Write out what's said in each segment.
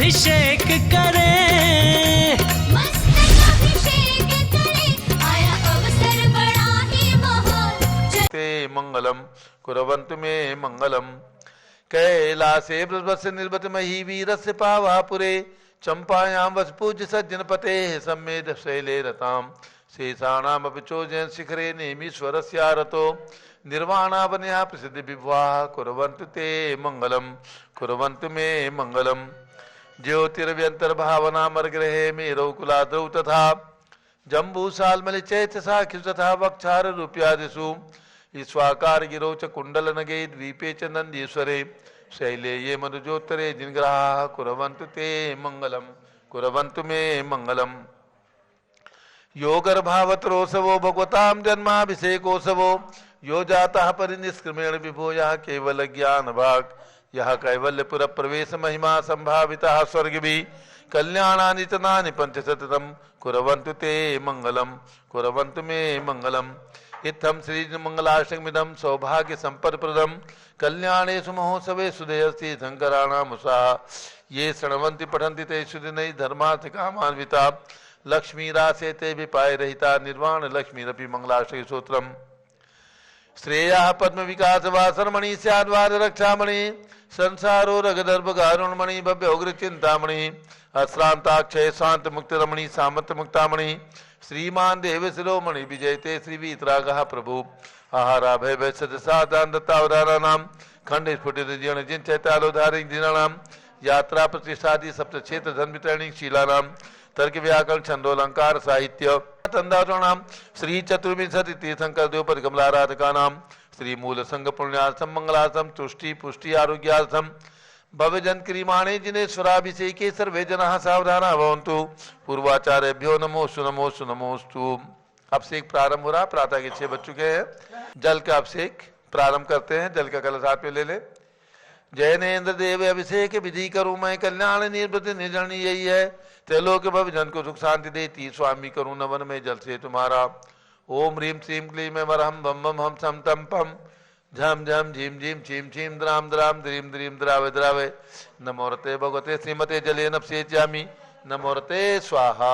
अभिषेक करें, मस्तक अभिषेक करें, आया अवसर बड़ा ही महान। ते मंगलम कुरवन्तु मे मंगलम। कैलासे बृहस्पति निर्वत मही वीरस्य पावापुरे चंपायां वस पूज्य सज्जन पते सम्मेद शैले रताम शेषाणाम चोजन शिखरे नेमीश्वरस्यारतो निर्वाणावन्या प्रसिद्ध विवाह कुर्वन्तु ते मंगलम कुर्वन्तु मे मंगलम। ज्योतिर्व्यंतर्भावना मर्ग्रहे मेरौ कुलाद्रौ तथा जम्बूसालमलि चैत्य साखि तथा वक्षार रूप्यादिषु ईश्वाकार गिरौ च कुंडल नगे द्वीपे च नंदीश्वरे शैले ये मनुजोत्तरे जिनग्रहा कुर्वन्तु ते मंगलम कुर्वन्तु मे मंगलम। योगर्भावतरोत्सवो भगवतां जन्माभिषेकोत्सवो यो जातः परिनिष्क्रमेण विभो यः केवल ज्ञान भाग यह कैवल्यपुर प्रवेश महिमा संभावितः स्वर्गिभिः कल्याणानि च नानि पंचशतम् कुर्वन्तु ते मंगलम कुर्वन्तु मे मंगलम। इत्थं श्री मंगलाष्टकमिदं सौभाग्य संपदप्रदं कल्याणेषु महोत्सवेषु देयस्ति शंकराणामुषा ये शृण्वन्ति पठन्ति तेषु दिनैः धर्मार्थ कामान्विता लक्ष्मीरासे ते विपाय रहिता निर्वाण लक्ष्मीरपि मंगलाष्टक सूत्रम। श्रेया पद्म विकास वासरमणि स्याद्वार रक्षामणि संसारो रगदर्भ गारुणमणि भव्य उग्र चिंतामणि अश्रांताक्षय शांत मुक्त रमणि सामंत मुक्तामणि श्रीमान देव शिरोमणि विजयते श्री वीतरागः प्रभु आहारा भय भय सदसादान दत्तावधाराणाम खंड स्फुटित जीर्ण जिन चैतालोधारिक दिनानाम यात्रा प्रतिष्ठादि सप्त क्षेत्र धन वितरणिक शीलानाम तर्क व्याकरण छंदोलंकार साहित्य तंदाणाम श्री चतुर्विंशति तीर्थंकर द्योपद कमलाराधकानाम श्री मूल संघ पुण्यार्थम मंगलार्थम तुष्टि पुष्टि आरोग्यार्थम भवजन क्रीमाणे जिनेश्वराभिषेके सर्वे जनाः सावधाना भवन्तु पूर्वाचार्यभ्यो नमोस्तु नमोस्तु नमोस्तु। अभिषेक प्रारंभ हो रहा, प्रातः के 6 बज चुके हैं। जल का अभिषेक प्रारंभ करते हैं। जल का कलश हाथ में ले ले। जैनेन्द्र देव अभिषेक विधि करूं मैं कल्याण निर्वृत्ति निर्जनी यही है त्रैलोक भवजन को सुख शांति देती स्वामी करूं नवन में जल से तुम्हारा। ओम ह्रीम श्रीम क्लीम वरहम बम बम हम सम तम पम झम झम झीम झीम छीम छीम द्राम द्राम द्रीम द्रीम द्रावे द्रावे नमोरते भगवते श्रीमते जले नपसेच्यामि नमोरते स्वाहा।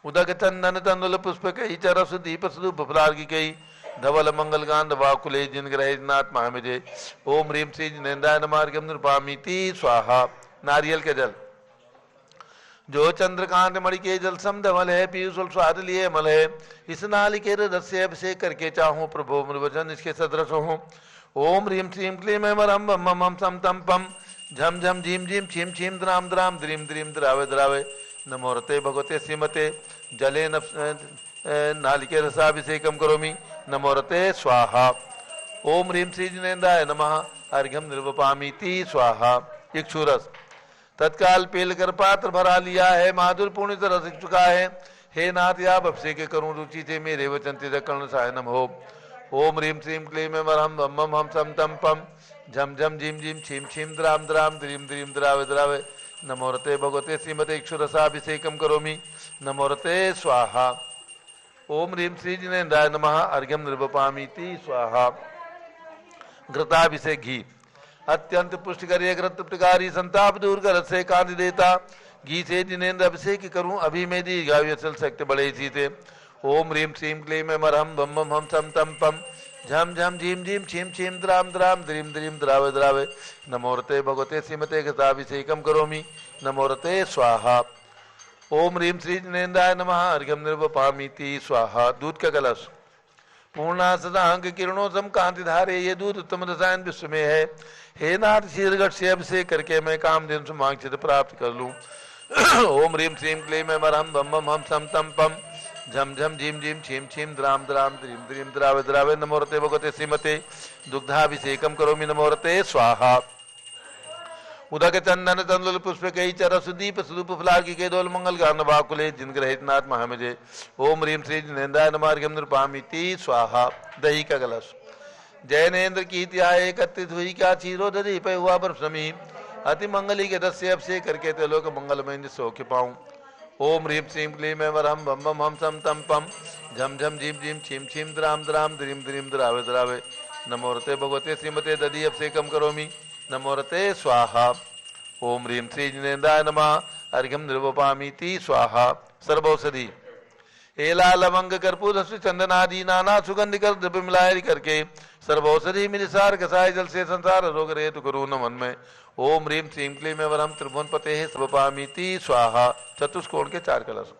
उदक चंदन तंदुल पुष्प कही चरस दीप स्वरूप फलार्गी कही धवल मंगल गांध वाकुले जिन ग्रहनाथ महामिजे। ओम ह्रीम श्री जिनेन्द्राय नमार्गम निरूपामीति स्वाहा। नारियल के जल जो चंद्रकांत मणि के जल सम धवल है पीयूष स्वाद लिए मल है इस नालिके रस से अभिषेक करके चाहूं प्रभु मृवचन इसके सदृश हो। ओम ह्रीम श्रीम क्लीम वरम बम बम हम सम तम पम झम झम झीम झीम छीम छीम द्राम द्राम द्रीम द्रीम द्रावे द्रावे नमोरते भगवते श्रीमते जले नालिके रसाभिषेकम करोमि नमोरते स्वाहा। ओम ह्रीम श्री जिनेन्द्राय नमः अर्घ्यम निर्वपामीति स्वाहा। इक्षुरस तत्काल पेल कर पात्र भरा लिया है माधुर पूर्ण रस चुका है हे नाथ या अभिषेक करूं रुचि से मेरे वचन कर्ण सायनम हो। ओम ह्रीम श्रीम क्लीम वरहम बम बम हम सम तम पम झम झम झीम झीम छीम छीम द्राम द्राम द्रीम द्रीम द्रावे द्रावे नमोरते भगवते श्रीमते इक्षुरसाभिषेकम करोमि नमोरते स्वाहा। ओम ह्रीम श्री जिनेन्द्राय नमः अर्घ्यम निर्वपामीति स्वाहा। घृताभिषेक घी अत्यंत पुष्टिकारी घृतकारी संताप दूर कर से कांति देता घी से जिनेन्द्र अभिषेक करूं अभी में दीर्घायु चल सकते बड़े इसी थे। ओम ह्रीम श्रीम क्लीम मरहम बम बम हम सम तम पम झम झम झीम झीम छीम छीम द्राम द्राम द्रीम द्रीम द्रावे द्रावे नमोरते भगवते श्रीमते घृताभिषेकम करोमि नमोरते स्वाहा। ओम ह्रीम श्री जिनेन्द्राय नमः अर्घ्यम निर्वपामीति स्वाहा। दूध का कलश पूर्णा सदांग किरणों सम कांति धारे ये दूध उत्तम रसायन विश्व में है हे नाथ शीरगढ़ से अभिषेक करके मैं काम दिन सुमांक्षित प्राप्त कर लूं। ओम ह्रीम श्रीम क्लीम मरहम बम बम हम सम तम पम झम झम झीम झीम छीम छीम द्राम द्राम द्रीम द्रीम द्रावे द्रावे नमोरते भगवते श्रीमते दुग्धाभिषेकम करोमि नमोरते स्वाहा। उदक चंदन तंदुल पुष्प कई चरस दीप स्वरूप फलार्की के दोल मंगल गान वाकुले जिन ग्रहित नाथ महामिजे। ओम ह्रीम श्री जिनेन्द्राय नमार्घ्यम निरूपामीति स्वाहा। दही का कलश जैनेन्द्र की त्याय एकत्रित हुई क्या चीरो दधी पे हुआ बर्फमी अति मंगली के रस से अभिषेक करके ते लोक मंगलमय सौख्य पाऊं। ओम ह्रीम श्रीम क्लीम वरहम बम बम हम सम तम पम झम झम झीम झीम छीम छीम द्राम द्राम द्रीम द्रीम द्रावे द्रावे नमोरते भगवते श्रीमते दधी अभिषेकम करोमि नमोरते स्वाहा। ओम ह्रीं श्री जिनेन्द्राय नमः अर्घ्यम निर्वपामीति स्वाहा। सर्वौषधि एला लवंग कर्पूर चंदन आदि नाना सुगंधि कर द्रव्य मिलाए करके सर्वौषधि मिलिसार कसाय जल से संसार रोग रहे तो करो नमन में। ओम ह्रीं श्रीं क्लीं में वरम त्रिभुवन पते सर्वपामीति स्वाहा। चतुष्कोण के 4 कलश।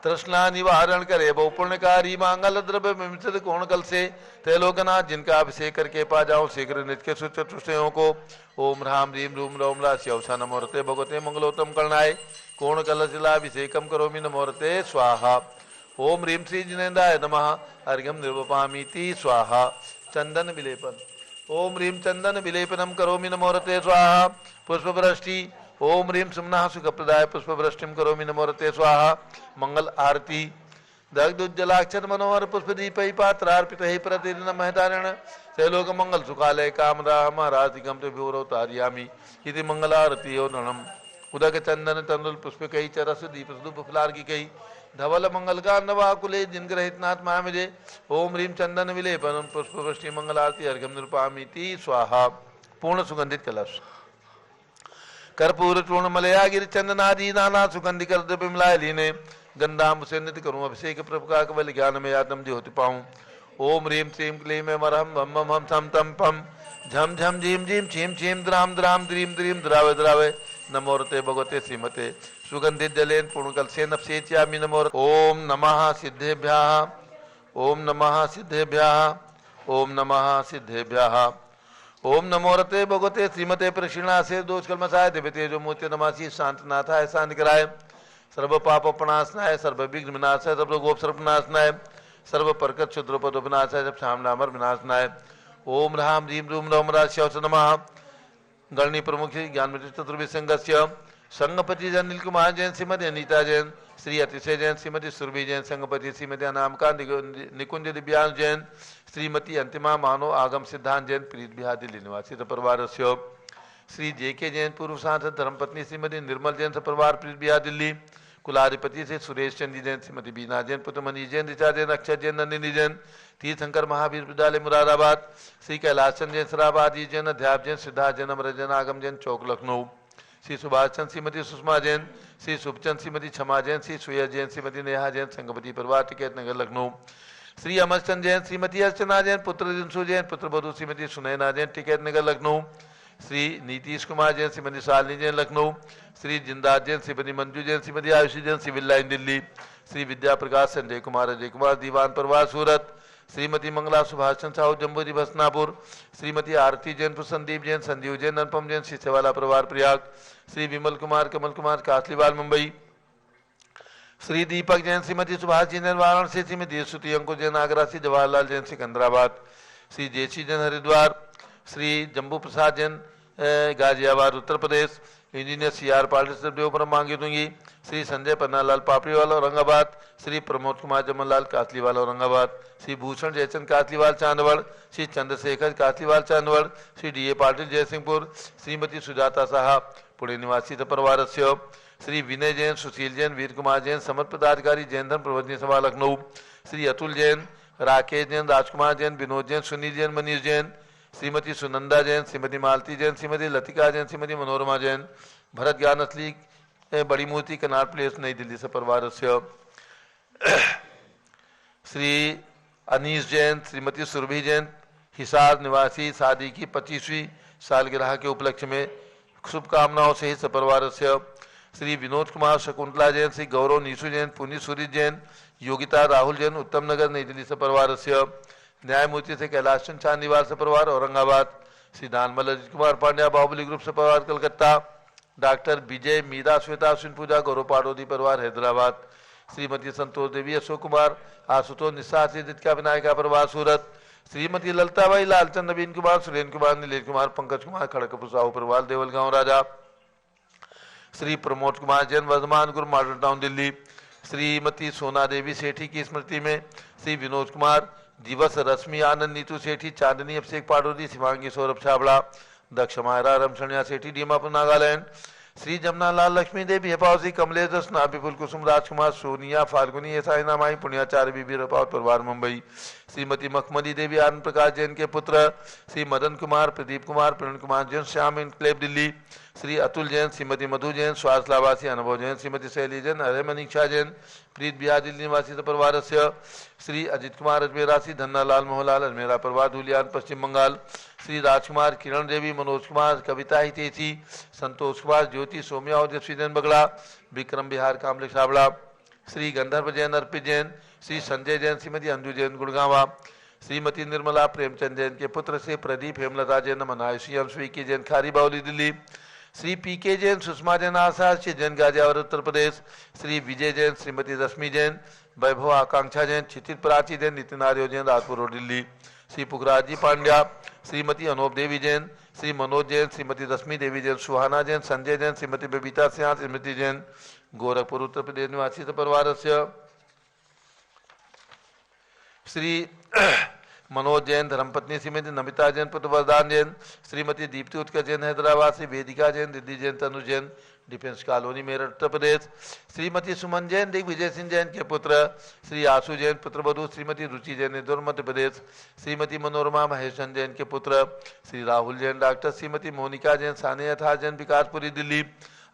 तृष्णा निवारण करे बहु पुण्यकारी मांगल द्रव्य विमित कोण कल से त्रैलोकनाथ जिनका अभिषेक करके पा जाओ शीघ्र नित्य चतुष्टयों को। ओम ह्राम ह्रीं रूम रौम राशि अवसा नमोरते भगवते मंगलोत्तम करणाय कोण कलशिलाभिषेकम करोमि नमोरते स्वाहा। ओम ह्रीं श्री जिनेन्द्राय नमः अर्घ्यम निर्वपामीति स्वाहा। चंदन विलेपन। ओम ह्रीं चंदन विलेपनम करोमि नमोरते स्वाहा। पुष्पवृष्टि। ओम ह्रीं सुमना सुखप्रदाय पुष्पवृष्टिम करोमि नमोरते स्वाहा। मंगल आरती। दग्धुज्जलाक्षर मनोहर पुष्पदीपै पात्रार्पित हे प्रतिदिन महतारण त्रैलोक मंगल सुखालय कामराम राधिकम त्रिभुवरोतार्यामि इति मंगल आरती नम। उदक चंदन तंदुल पुष्प कई चरस दीप सुदुप फुलार की कई धवल मंगल का नवाकुले जिनग्रहित नाथ महामिजे। ओम ह्रीं चंदन विलेपन पुष्पवृष्टि मंगल आरती अर्घ्यम निरूपामीति स्वाहा। पूर्ण सुगंधित कलश। कर्पूर चूर्ण मलया गिर चंदनादि नाना सुगंधि कर द्रव्य मिलाए लीने गंधाम से नित्य करूँ अभिषेक प्रभु का केवल ज्ञान में आत्म ज्योति पाऊं। ओम ह्रीं श्रीं क्लीं में मरहम बम बम हम थम तम पम झम झम झीम झीम छीम छीम द्राम द्राम द्रीम द्रीम द्रावे द्रावे नमोरते भगवते श्रीमते सुगंधित जलेन पूर्णकल से नपसेच्यामि नमोर। ओम नमः सिद्धेभ्यः। ओम नमः सिद्धेभ्यः। ओम नमः सिद्धेभ्यः। ओम नमोरते भगवते श्रीमते प्रक्षिणा से दोष कलमसाय देवते जो मूर्ति नमासी शांतनाथाय शांति कराय सर्व पाप प्रणाशनाय सर्व विघ्न विनाशाय सर्व गोप सर्व विनाशनाय सर्व परकत क्षुद्रोपद विनाशाय सब श्यामनामर विनाशनाय। ओम ह्राम ह्रीं रूम रौम राश्यवस नमः। गणनी प्रमुख ज्ञान चतुर्विसंगस्य संगपति जैन नील कुमार जैन श्रीमती अनीता जैन श्री अतिशय जैन श्रीमती सुरभि जैन संगपति श्रीमती अनामिका निकुंज दिव्यांश जैन श्रीमती अंतिमा मानो आगम सिद्धांत जैन प्रीत बिहार दिल्ली निवासी परिवार श्री जेके जैन पूर्व सांसद धर्मपत्नी श्रीमती निर्मल जैन परिवार प्रीत बिहार दिल्ली कुलाधिपति से सुरेश चंदी जैन श्रीमती बीना जैन पुत्र मनीष जैन ऋचा जैन अक्षय जैन नंदिनी जैन तीर्थंकर महावीर विद्यालय मुरादाबाद श्री कैलाश चंद जैन सराबादी जैन अध्याप जैन सिद्धार्थ जैन अमर जैन आगम जैन चौक लखनऊ श्री सुभाष चंद श्रीमती सुषमा जैन श्री शुभचंद श्रीमती क्षमा जैन श्री सुया जैन श्रीमती नेहा जैन संगपति परिवार टिकैत नगर लखनऊ श्री अमरचंद जैन श्रीमती अर्चना जैन पुत्र दिनसु जैन पुत्र बधु श्रीमती सुनैना जैन टिकैत नगर लखनऊ श्री नीतीश कुमार जैन श्रीमती शालिनी जैन लखनऊ श्री जिंदाज जैन श्रीमती मंजू जैन श्रीमती आयुषी जैन सिविल लाइन दिल्ली श्री विद्या प्रकाश संजय कुमार अजय कुमार दीवान परिवार सूरत श्रीमती मंगला सुभाष चंद साहू जम्बूरी भसनापुर श्रीमती आरती जैन संदीप जैन संजीव जैन अनुपम जैन शिष्यवाला परिवार Prayag Shri Vimal Kumar Kamal Kumar Kasliwal Mumbai Shri Deepak Jain Shrimati Subhash ji Jain Varanasi Shrimati Shruti Ankush Jain Agra Shri Jawaharlal Jain Secunderabad Shri J C Jain Haridwar Shri Jambu Prasad Jain Ghaziabad Uttar Pradesh engineer C R Patil Devpuram Mangi Tungi Shri Sanjay Pannalal Papdiwala Aurangabad Shri Pramod Kumar Jamnalal Kasliwal Aurangabad Shri Bhushan Jaichand Kasliwal Chandwad Shri Chandrashekhar Kasliwal Chandwad Shri D A Patil Jaysingpur Shrimati Sujata Saha Pune निवासी परिवार श्री विनय जैन सुशील जैन वीर कुमार जैन समर्थ पदाधिकारी जैन धर्म प्रबंधनी सभा लखनऊ श्री अतुल जैन राकेश जैन राजकुमार जैन विनोद जैन सुनील जैन मनीष जैन श्रीमती सुनंदा जैन श्रीमती मालती जैन श्रीमती लतिका जैन श्रीमती मनोरमा जैन भरत ज्ञान असली बड़ी मूर्ति कनाट प्लेस नई दिल्ली से परिवार श्री अनीस जैन श्रीमती सुरभि जैन हिसार निवासी शादी की 25वीं सालगिरह के उपलक्ष्य में शुभकामनाओं से ही परिवार श्री विनोद कुमार शकुंतला जैन श्री गौरव नीसू जैन पुनी सूरी जैन योगिता राहुल जैन उत्तम नगर नई दिल्ली से परिवार न्यायमूर्ति से कैलाश चंद चांदीवाल से परिवार औरंगाबाद श्री दानमल अजित कुमार पांड्या बाहुबली ग्रुप से परिवार कलकत्ता डॉक्टर विजय मीरा श्वेता अश्विन पूजा गौरव पाडोदी परिवार हैदराबाद श्रीमती संतोष देवी अशोक कुमार आशुतोष निशा दित्या विनायका परिवार सूरत श्रीमती ललताबाई लालचंद नवीन कुमार सुरेन कुमार नीलेश कुमार पंकज कुमार खड़गपुर साहू परिवार देवल गांव राजा श्री प्रमोद कुमार जैन वर्धमान गुरु मॉडर्न टाउन दिल्ली श्रीमती सोना देवी सेठी की स्मृति में श्री विनोद कुमार दिवस रश्मि आनंद नीतू सेठी चांदनी अभिषेक पाडोदी शिवांगी सौरभ छाबड़ा दक्ष मायरा रमशनिया सेठी डीमापुर नागालैंड श्री जमुना लाल लक्ष्मी देवी हेपावसी कमलेश दसना विपुल कुसुम राजकुमार सोनिया फाल्गुनी ऐसा नामाई पुण्याचार्य बीबी रपावत परिवार मुंबई श्रीमती मखमली देवी आनंद प्रकाश जैन के पुत्र श्री मदन कुमार प्रदीप कुमार प्रण कुमार जैन श्याम इनक्लेव दिल्ली श्री अतुल जैन, श्रीमती मधु जैन, स्वास्थ्य लाभासी अनुभव जैन, श्रीमती शैली जैन, हरे मनीषा जैन, प्रीत बिहार दिल्ली निवासी परिवार से श्री अजित कुमार अजमेरासी, धन्नालाल मोहनलाल अजमेरा परिवार धुलियान पश्चिम बंगाल, श्री राजकुमार, किरण देवी, मनोज कुमार, कविता हितेशी, संतोष कुमार, ज्योति, सोम्या और जस्वी जैन बगड़ा, विक्रम बिहार कामले साबड़ा, श्री गंधर्व जैन, अर्पित जैन, श्री संजय जैन, श्रीमती अंजू जैन गुड़गावा, श्रीमती निर्मला प्रेमचंद जैन के पुत्र से प्रदीप हेमलता जैन मनायसी अंशविकी जैन खारी बाउली दिल्ली, श्री पीके जैन, सुषमा जैन आशा, श्री जैन गाजियाबाद उत्तर प्रदेश, श्री विजय जैन, श्रीमती रश्मि जैन, वैभव आकांक्षा जैन, क्षितिज प्राची जैन, नितिन आर्य जैन राजपुर रोड दिल्ली, श्री पुखराज जी पांड्या, श्रीमती अनूप देवी जैन, श्री मनोज जैन, श्रीमती रश्मि देवी जैन, सुहाना जैन, संजय जैन, श्रीमती बबीता सिंह, स्मृति जैन, गोरखपुर उत्तर प्रदेश निवासी परिवार से श्री मनोज जैन, धर्मपत्नी श्रीमती नमिता जैन, पुत्र वरदान जैन, श्रीमती दीप्ति उत्कर्ष जैन हैदराबाद से, वेदिका जैन, रिद्धि जैन, तनु जैन, डिफेंस कॉलोनी मेरठ उत्तर प्रदेश, श्रीमती सुमन जैन, दिग्विजय सिंह जैन के पुत्र, श्री आशु जैन, पुत्र वधु, श्रीमती रुचि जैन, इंदौर मध्य प्रदेश, श्रीमती मनोरमा महेशन जैन के पुत्र, श्री राहुल जैन डॉक्टर, श्रीमती मोनिका जैन, सानिया था जैन, विकासपुरी दिल्ली,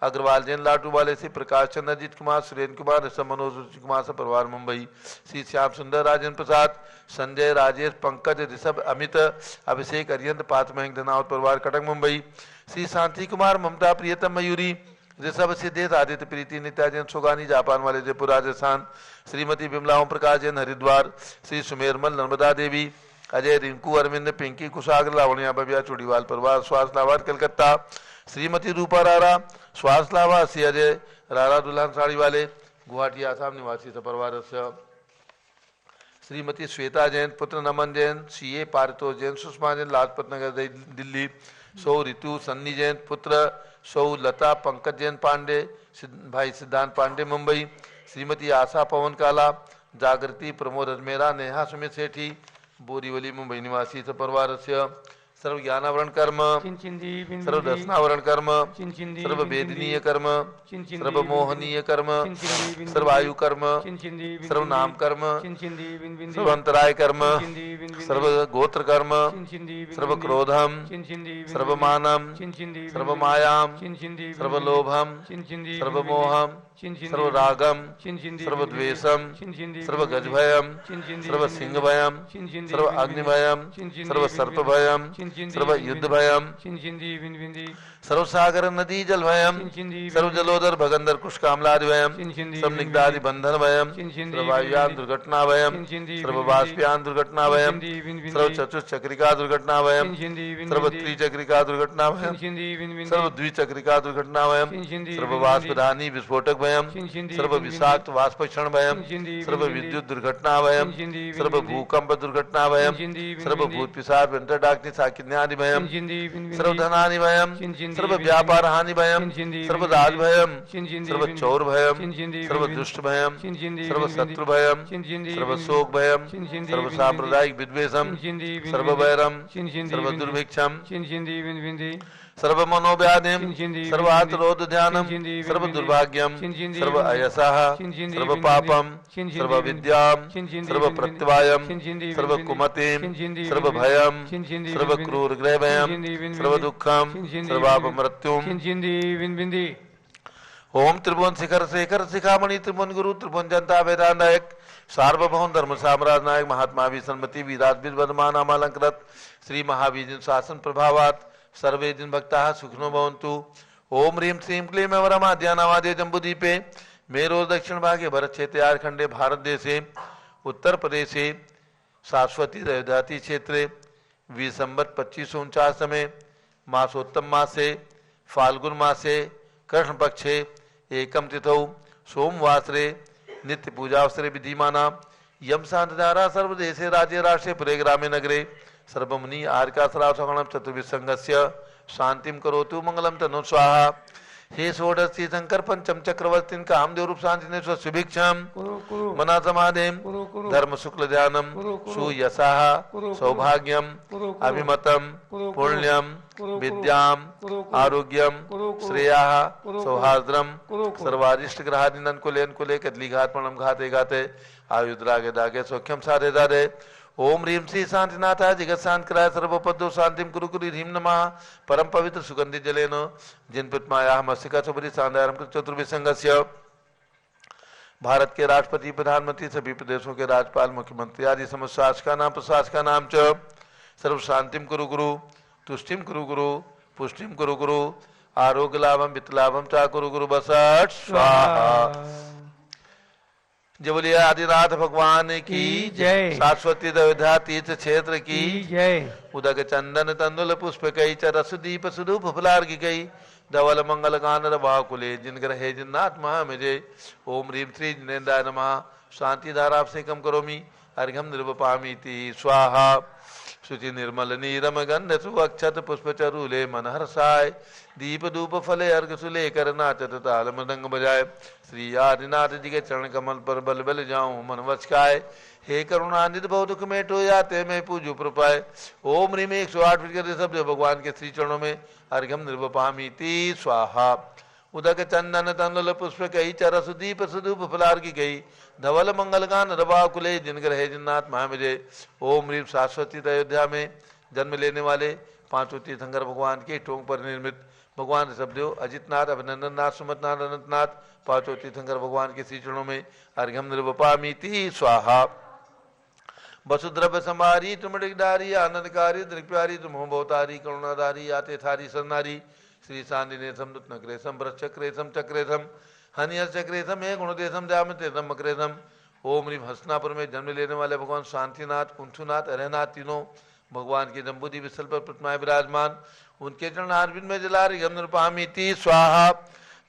अग्रवाल जैन लाटू वाले से, प्रकाश चंद्र, अजीत कुमार, सुरेंद्र कुमार, ऋषभ मनोज, रुचि कुमार से परिवार मुंबई, श्री श्याम सुंदर, राजेंद्र प्रसाद, संजय, राजेश, पंकज, ऋषभ, अमित, अभिषेक, अरियंत, पात्र महेंद्र धनावत परिवार कटक मुंबई, श्री शांति कुमार, ममता, प्रियतम, मयूरी, ऋषभ, सिद्धेश, आदित्य, प्रीति, नित्या जैन, सुगानी, जापान वाले जयपुर राजस्थान, श्रीमती बिमला ओम प्रकाश जैन हरिद्वार, श्री सुमेरमल, नर्मदा देवी, अजय, रिंकू, अरविंद, पिंकी, कुशाग्र, लावण्या, बबिया, चूड़ीवाल परिवार स्वास्थ्य लाभार कलकत्ता, श्रीमती रूपा रारा, स्वास्थ्य लाभा, श्री अजय रारा दुल्हन साड़ी वाले गुवाहाटी आसाम निवासी परिवार से, श्रीमती श्वेता जैन, पुत्र नमन जैन, सीए पारितोष जैन, सुषमा जैन, लाजपत नगर दिल्ली, सौ ऋतु सन्नी जैन, पुत्र सौ लता, पंकज जैन पांडे, भाई सिद्धांत पांडे मुंबई, श्रीमती आशा पवन काला, जागृति, प्रमोद अजमेरा, नेहा सुमित सेठी, बोरीवली मुंबई निवासी परिवार से, सर्व ज्ञानावरण कर्म, सर्व दर्शनावरण कर्म, सर्व वेदनीय कर्म, सर्व मोहनीय कर्म, सर्व आयु कर्म, सर्व नाम कर्म, सर्व अंतराय कर्म, सर्व गोत्र कर्म, सर्व क्रोधम, सर्व मानम, सर्व मायाम, सर्व लोभम, सर्व मोहम, सर्व रागम, सर्व द्वेषम, सर्व गजभयम, सर्व सिंह भयम, सर्व अग्निभयम, सर्व सर्प भयम, सर्व युद्ध भयम, सर्व सागर नदी जल भयम, सर्व जलोदर भगंदर कुशकामलादि भयम, सर्व निग्धादि बंधन भयम, सर्व वायुयान दुर्घटना भयम, सर्व बाष्पयान दुर्घटना भयम, सर्व चतुश्चक्रिका दुर्घटना भयम, सर्व त्रिचक्रिका दुर्घटना भयम, सर्व द्विचक्रिका दुर्घटना भयम, सर्व वाष्पधानी विस्फोटक भयम, सर्व विषाक्त वाष्पक्षण भयम, सर्व विद्युत दुर्घटना भयम, सर्व भूकंप दुर्घटना भयम, सर्व भूत पिशाच वेंटरडाग्नि साकिन्यादि भयम, सर्व धनानि भयम, सर्व व्यापार हानि भयम, सर्व राज भयम, सर्व चौर भयम, सर्व दुष्ट भयम, सर्व शत्रु भयम, सर्व शोक भयम, सर्व सांप्रदायिक विद्वेषम, सर्व वैरम, सर्व दुर्भिक्षम, सर्व मनोव्याधिम, सर्व आत्रोध ध्यानम, सर्व दुर्भाग्यम, सर्व अयसः, सर्व पापम, सर्व विद्याम, सर्व प्रत्यवायम, सर्व कुमतिम, सर्व भयम, सर्व क्रूर ग्रह भयम, सर्व दुखम, सर्व मृत्युम। ओम त्रिभुवन शिखर शेखर शिखामणि त्रिभुवन गुरु त्रिभुवन जनता वेदांत नायक सार्वभौम धर्म साम्राज्य नायक महात्मा विसन्मति वीराज वर्धमान नामालंकृत श्री महावीर शासन प्रभावात सर्वे दिन भक्ता सुखनो भवन्तु। ओम ह्रीं श्रीं क्लीं वरमाद्यानावादे जम्बूदीपे मेरो दक्षिण भागे भरत क्षेत्रे झारखंडे भारत देशे उत्तर प्रदेशे शाश्वती रजधाती क्षेत्रे विसंवत 2549 में मासोत्तम मासे फाल्गुन मासे कृष्ण पक्षे एकम तिथौ सोमवासरे नित्य पूजावसरे विधिमाना यम शांतधारा सर्वदेशे राज्य राष्ट्रे पुरे ग्रामे नगरे सर्वमुनि आर्कासराव सगणम चतुर्विसंगस्य शांतिम करोतु मंगलम तनु स्वाहा। हे षोडशी शंकर पंचम चक्रवर्तीन कामदेव रूप शांति सुभिक्षम मना समाधिम धर्म शुक्ल ध्यानम सुयसाह सौभाग्यम अभिमतम पुण्यम विद्याम आरोग्यम श्रेयाः सौहार्द्रम सर्वारिष्ट ग्रहादिनन कुले कदली घात पणम घाते घाते आयुद्रागे दागे सौख्यम साधे दादे। ओम ह्रीं श्री शांतिनाथाय जगत शांतिकराय सर्वोपद्रव शांतिम कुरु कुरु ह्रीं नमः परम पवित्र सुगंधि जलेन जिन पितमाया मस्तिका चुपरी सांदारम चतुर्विसंगस्य भारत के राष्ट्रपति प्रधानमंत्री सभी प्रदेशों के राज्यपाल मुख्यमंत्री आदि समस्त शासका नाम च सर्व शांतिम कुरु गुरु तुष्टिम कुरु गुरु पुष्टिम कुरु गुरु आरोग्य लाभम वित्त लाभम चा कुरु गुरु बसठ स्वाहा। जय बोलिए आदिनाथ भगवान की जय। शाश्वती अयोध्या तीर्थ क्षेत्र की जय। उदक चंदन तंदुल पुष्प कई च रस दीप सुधूप फुलार की कई धवल मंगल गानर बाकुले जिन ग्रहे जिन्नाथ महामिजय। ओम ह्रीं श्री जिनेन्द्राय नमः शांति धारा से कम करोमि अर्घ्यम निर्वपामीति स्वाहा। शुचि निर्मल नीरम गंध सुअक्षत पुष्प चरूले मन हर्षाय दीप धूप फले अर्घ सुले कर नाचत ताल मृदंग बजाय। श्री आदिनाथ जी के चरण कमल पर बल बल जाऊं मन वचकाय। हे करुणानिधि बहु दुख में टो जाते मैं पूजू प्रपाय। ओम ह्रीं 108 फीट करते सब भगवान के श्री चरणों में अर्घ्यम निर्वपामीति स्वाहा। उदक चंदन तंदुल पुष्प कई चरस दीप सुधूप फलार की गई धवल मंगल गान रवाकुले जिन ग्रहे जिन्नाथ महाविजय। ओम ह्रीं शाश्वती अयोध्या में जन्म लेने वाले पांचों तीर्थंकर भगवान के टोंग पर निर्मित भगवान ऋषभदेव अजितनाथ अभिनंदन नाथ सुमतनाथ अनंतनाथ पांचों तीर्थंकर भगवान के श्री चरणों में अर्घ्यम निर्वपामीति स्वाहा। वसुद्रव्य संभारी तुमडिकधारी आनंदकारी दृक्प्यारी तुम भवतारी करुणाधारी आते थारी सरनारी श्री शांतिनेशम दुत्नक्रेशम वृक्षक्रेशम चक्रेशम हनिय चक्रेशम हे गुणदेशम जामतेशम मक्रेशम। ओम ह्रीं हस्तिनापुर में जन्म लेने वाले भगवान शांतिनाथ कुंठुनाथ अरहनाथ तीनों भगवान के जम्बूदी विशल पर प्रतिमाएं विराजमान उनके चरण आरविंद में जलारी गम निरुपामीति स्वाहा।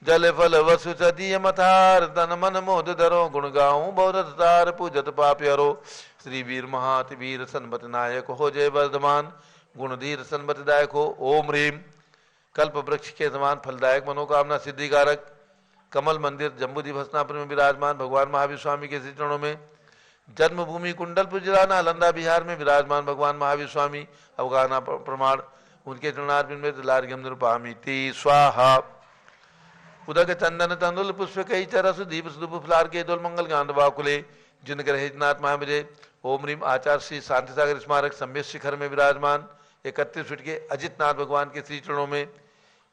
जल फल वसु सदीय मथार तन मन मोद धरो गुण गाऊं बहुत तार पूजत पाप्यरो। श्री वीर महात वीर सन्मत नायक हो जय वर्धमान गुणधीर सन्मतदायक हो। ओम ह्रीं कल्प वृक्ष के समान फलदायक मनोकामना सिद्धिकारक कमल मंदिर जम्बूद्वीप हस्तिनापुर में विराजमान भगवान महावीर स्वामी के श्री चरणों में जन्मभूमि कुंडलपुर जिला नालंदा बिहार में विराजमान भगवान महावीर स्वामी अवगाहना प्रमाण उनके चरणारविंद में दलार्घ्यम निरुपामीति स्वाहा। उदक चंदन तंदुल पुष्प कई चरस दीप सुधूप फलार के दोल मंगल गांध बाकुले जिन ग्रहे जिन्नाथ महाविजय। ओम ह्रीं आचार्य श्री शांति सागर स्मारक सम्मेत शिखर में विराजमान 31 फीट के अजितनाथ भगवान के श्री चरणों में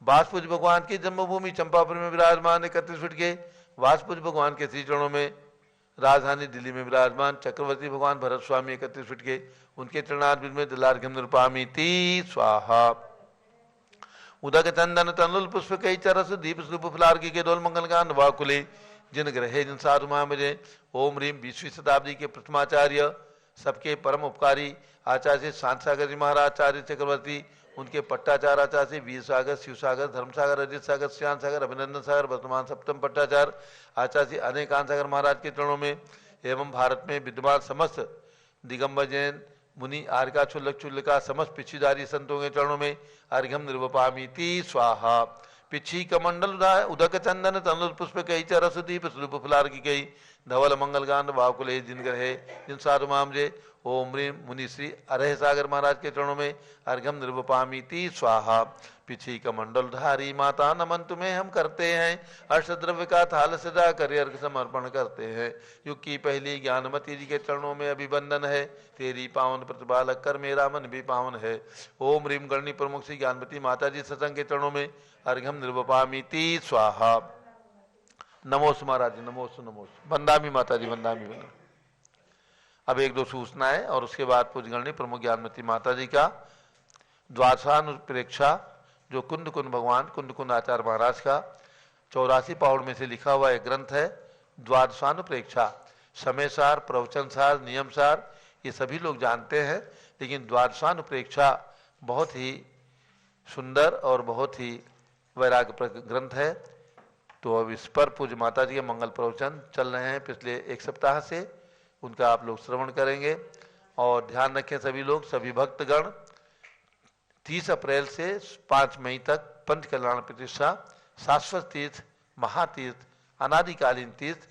वासपुज भगवान की जन्मभूमि चंपापुर में विराजमान 31 फीट के वासपुज भगवान के श्री चरणों में राजधानी दिल्ली में विराजमान चक्रवर्ती भगवान भरत स्वामी 31 फीट के उनके चरणारविंद में दलार्घ्यम निरुपामीति स्वाहा। उदक चंदन तंदुल पुष्प कई चरस दीप सुधूप फलार की के दोल मंगल गान वाकुले जिन ग्रहे जिन साधु महामजे। ओम ह्रीं 20वीं शताब्दी के प्रथमाचार्य सबके परम उपकारी आचार्य शांति सागर जी महाराज आचार्य चक्रवर्ती उनके पट्टाचार्य आचार्य वीर सागर शिव सागर धर्म सागर अजित सागर श्याम सागर अभिनंदन सागर वर्तमान सप्तम पट्टाचार्य आचार्य अनेकांत सागर महाराज के चरणों में एवं भारत में विद्यमान समस्त दिगंबर जैन मुनि आर्का चुल्लक चुल्लका समस्त पिछीदारी संतों के चरणों में अर्घ्यम निर्वपामीति स्वाहा। पिछी कमंडल उदक चंदन तंदुल पुष्प कई चरस दीप सुधूप फलार की गई धवल मंगल गान वाकुले जिन ग्रहे जिन साधु मामजे। ओम ह्रीं मुनि श्री अरह सागर महाराज के चरणों में अर्घ्यम निर्वपामीति स्वाहा। पिछी कमंडल धारी माता नमन तुम्हें हम करते हैं अष्टद्रव्य का थाल सजा कर अर्घ समर्पण करते हैं। युग की पहली ज्ञानमती जी के चरणों में अभिवंदन है तेरी पावन प्रतिपालक कर मेरा मन भी पावन है। ओम ह्रीं गणनी प्रमुख श्री ज्ञानमती माता जी सत्संग के चरणों में अर्घ्यम निर्वपामीति स्वाहा। नमोस महाराज नमोस नमोस वंदामी माता जी वंदामी वंदा। अब एक दो सूचनाएं और उसके बाद पूजगणनी प्रमुख ज्ञानमती माता जी का द्वादशानुप्रेक्षा जो कुंद कुंद भगवान कुंद कुंद आचार्य महाराज का 84 पौड़ में से लिखा हुआ एक ग्रंथ है। द्वादशानुप्रेक्षा समय सार प्रवचन सार नियम सार ये सभी लोग जानते हैं लेकिन द्वादशानुप्रेक्षा बहुत ही सुंदर और बहुत ही वैराग्य ग्रंथ है। तो अब इस पर पूज्य माता जी के मंगल प्रवचन चल रहे हैं पिछले एक सप्ताह से उनका आप लोग श्रवण करेंगे और ध्यान रखें सभी लोग सभी भक्तगण 30 अप्रैल से 5 मई तक पंच कल्याण प्रतिष्ठा शाश्वत तीर्थ महातीर्थ अनादिकालीन तीर्थ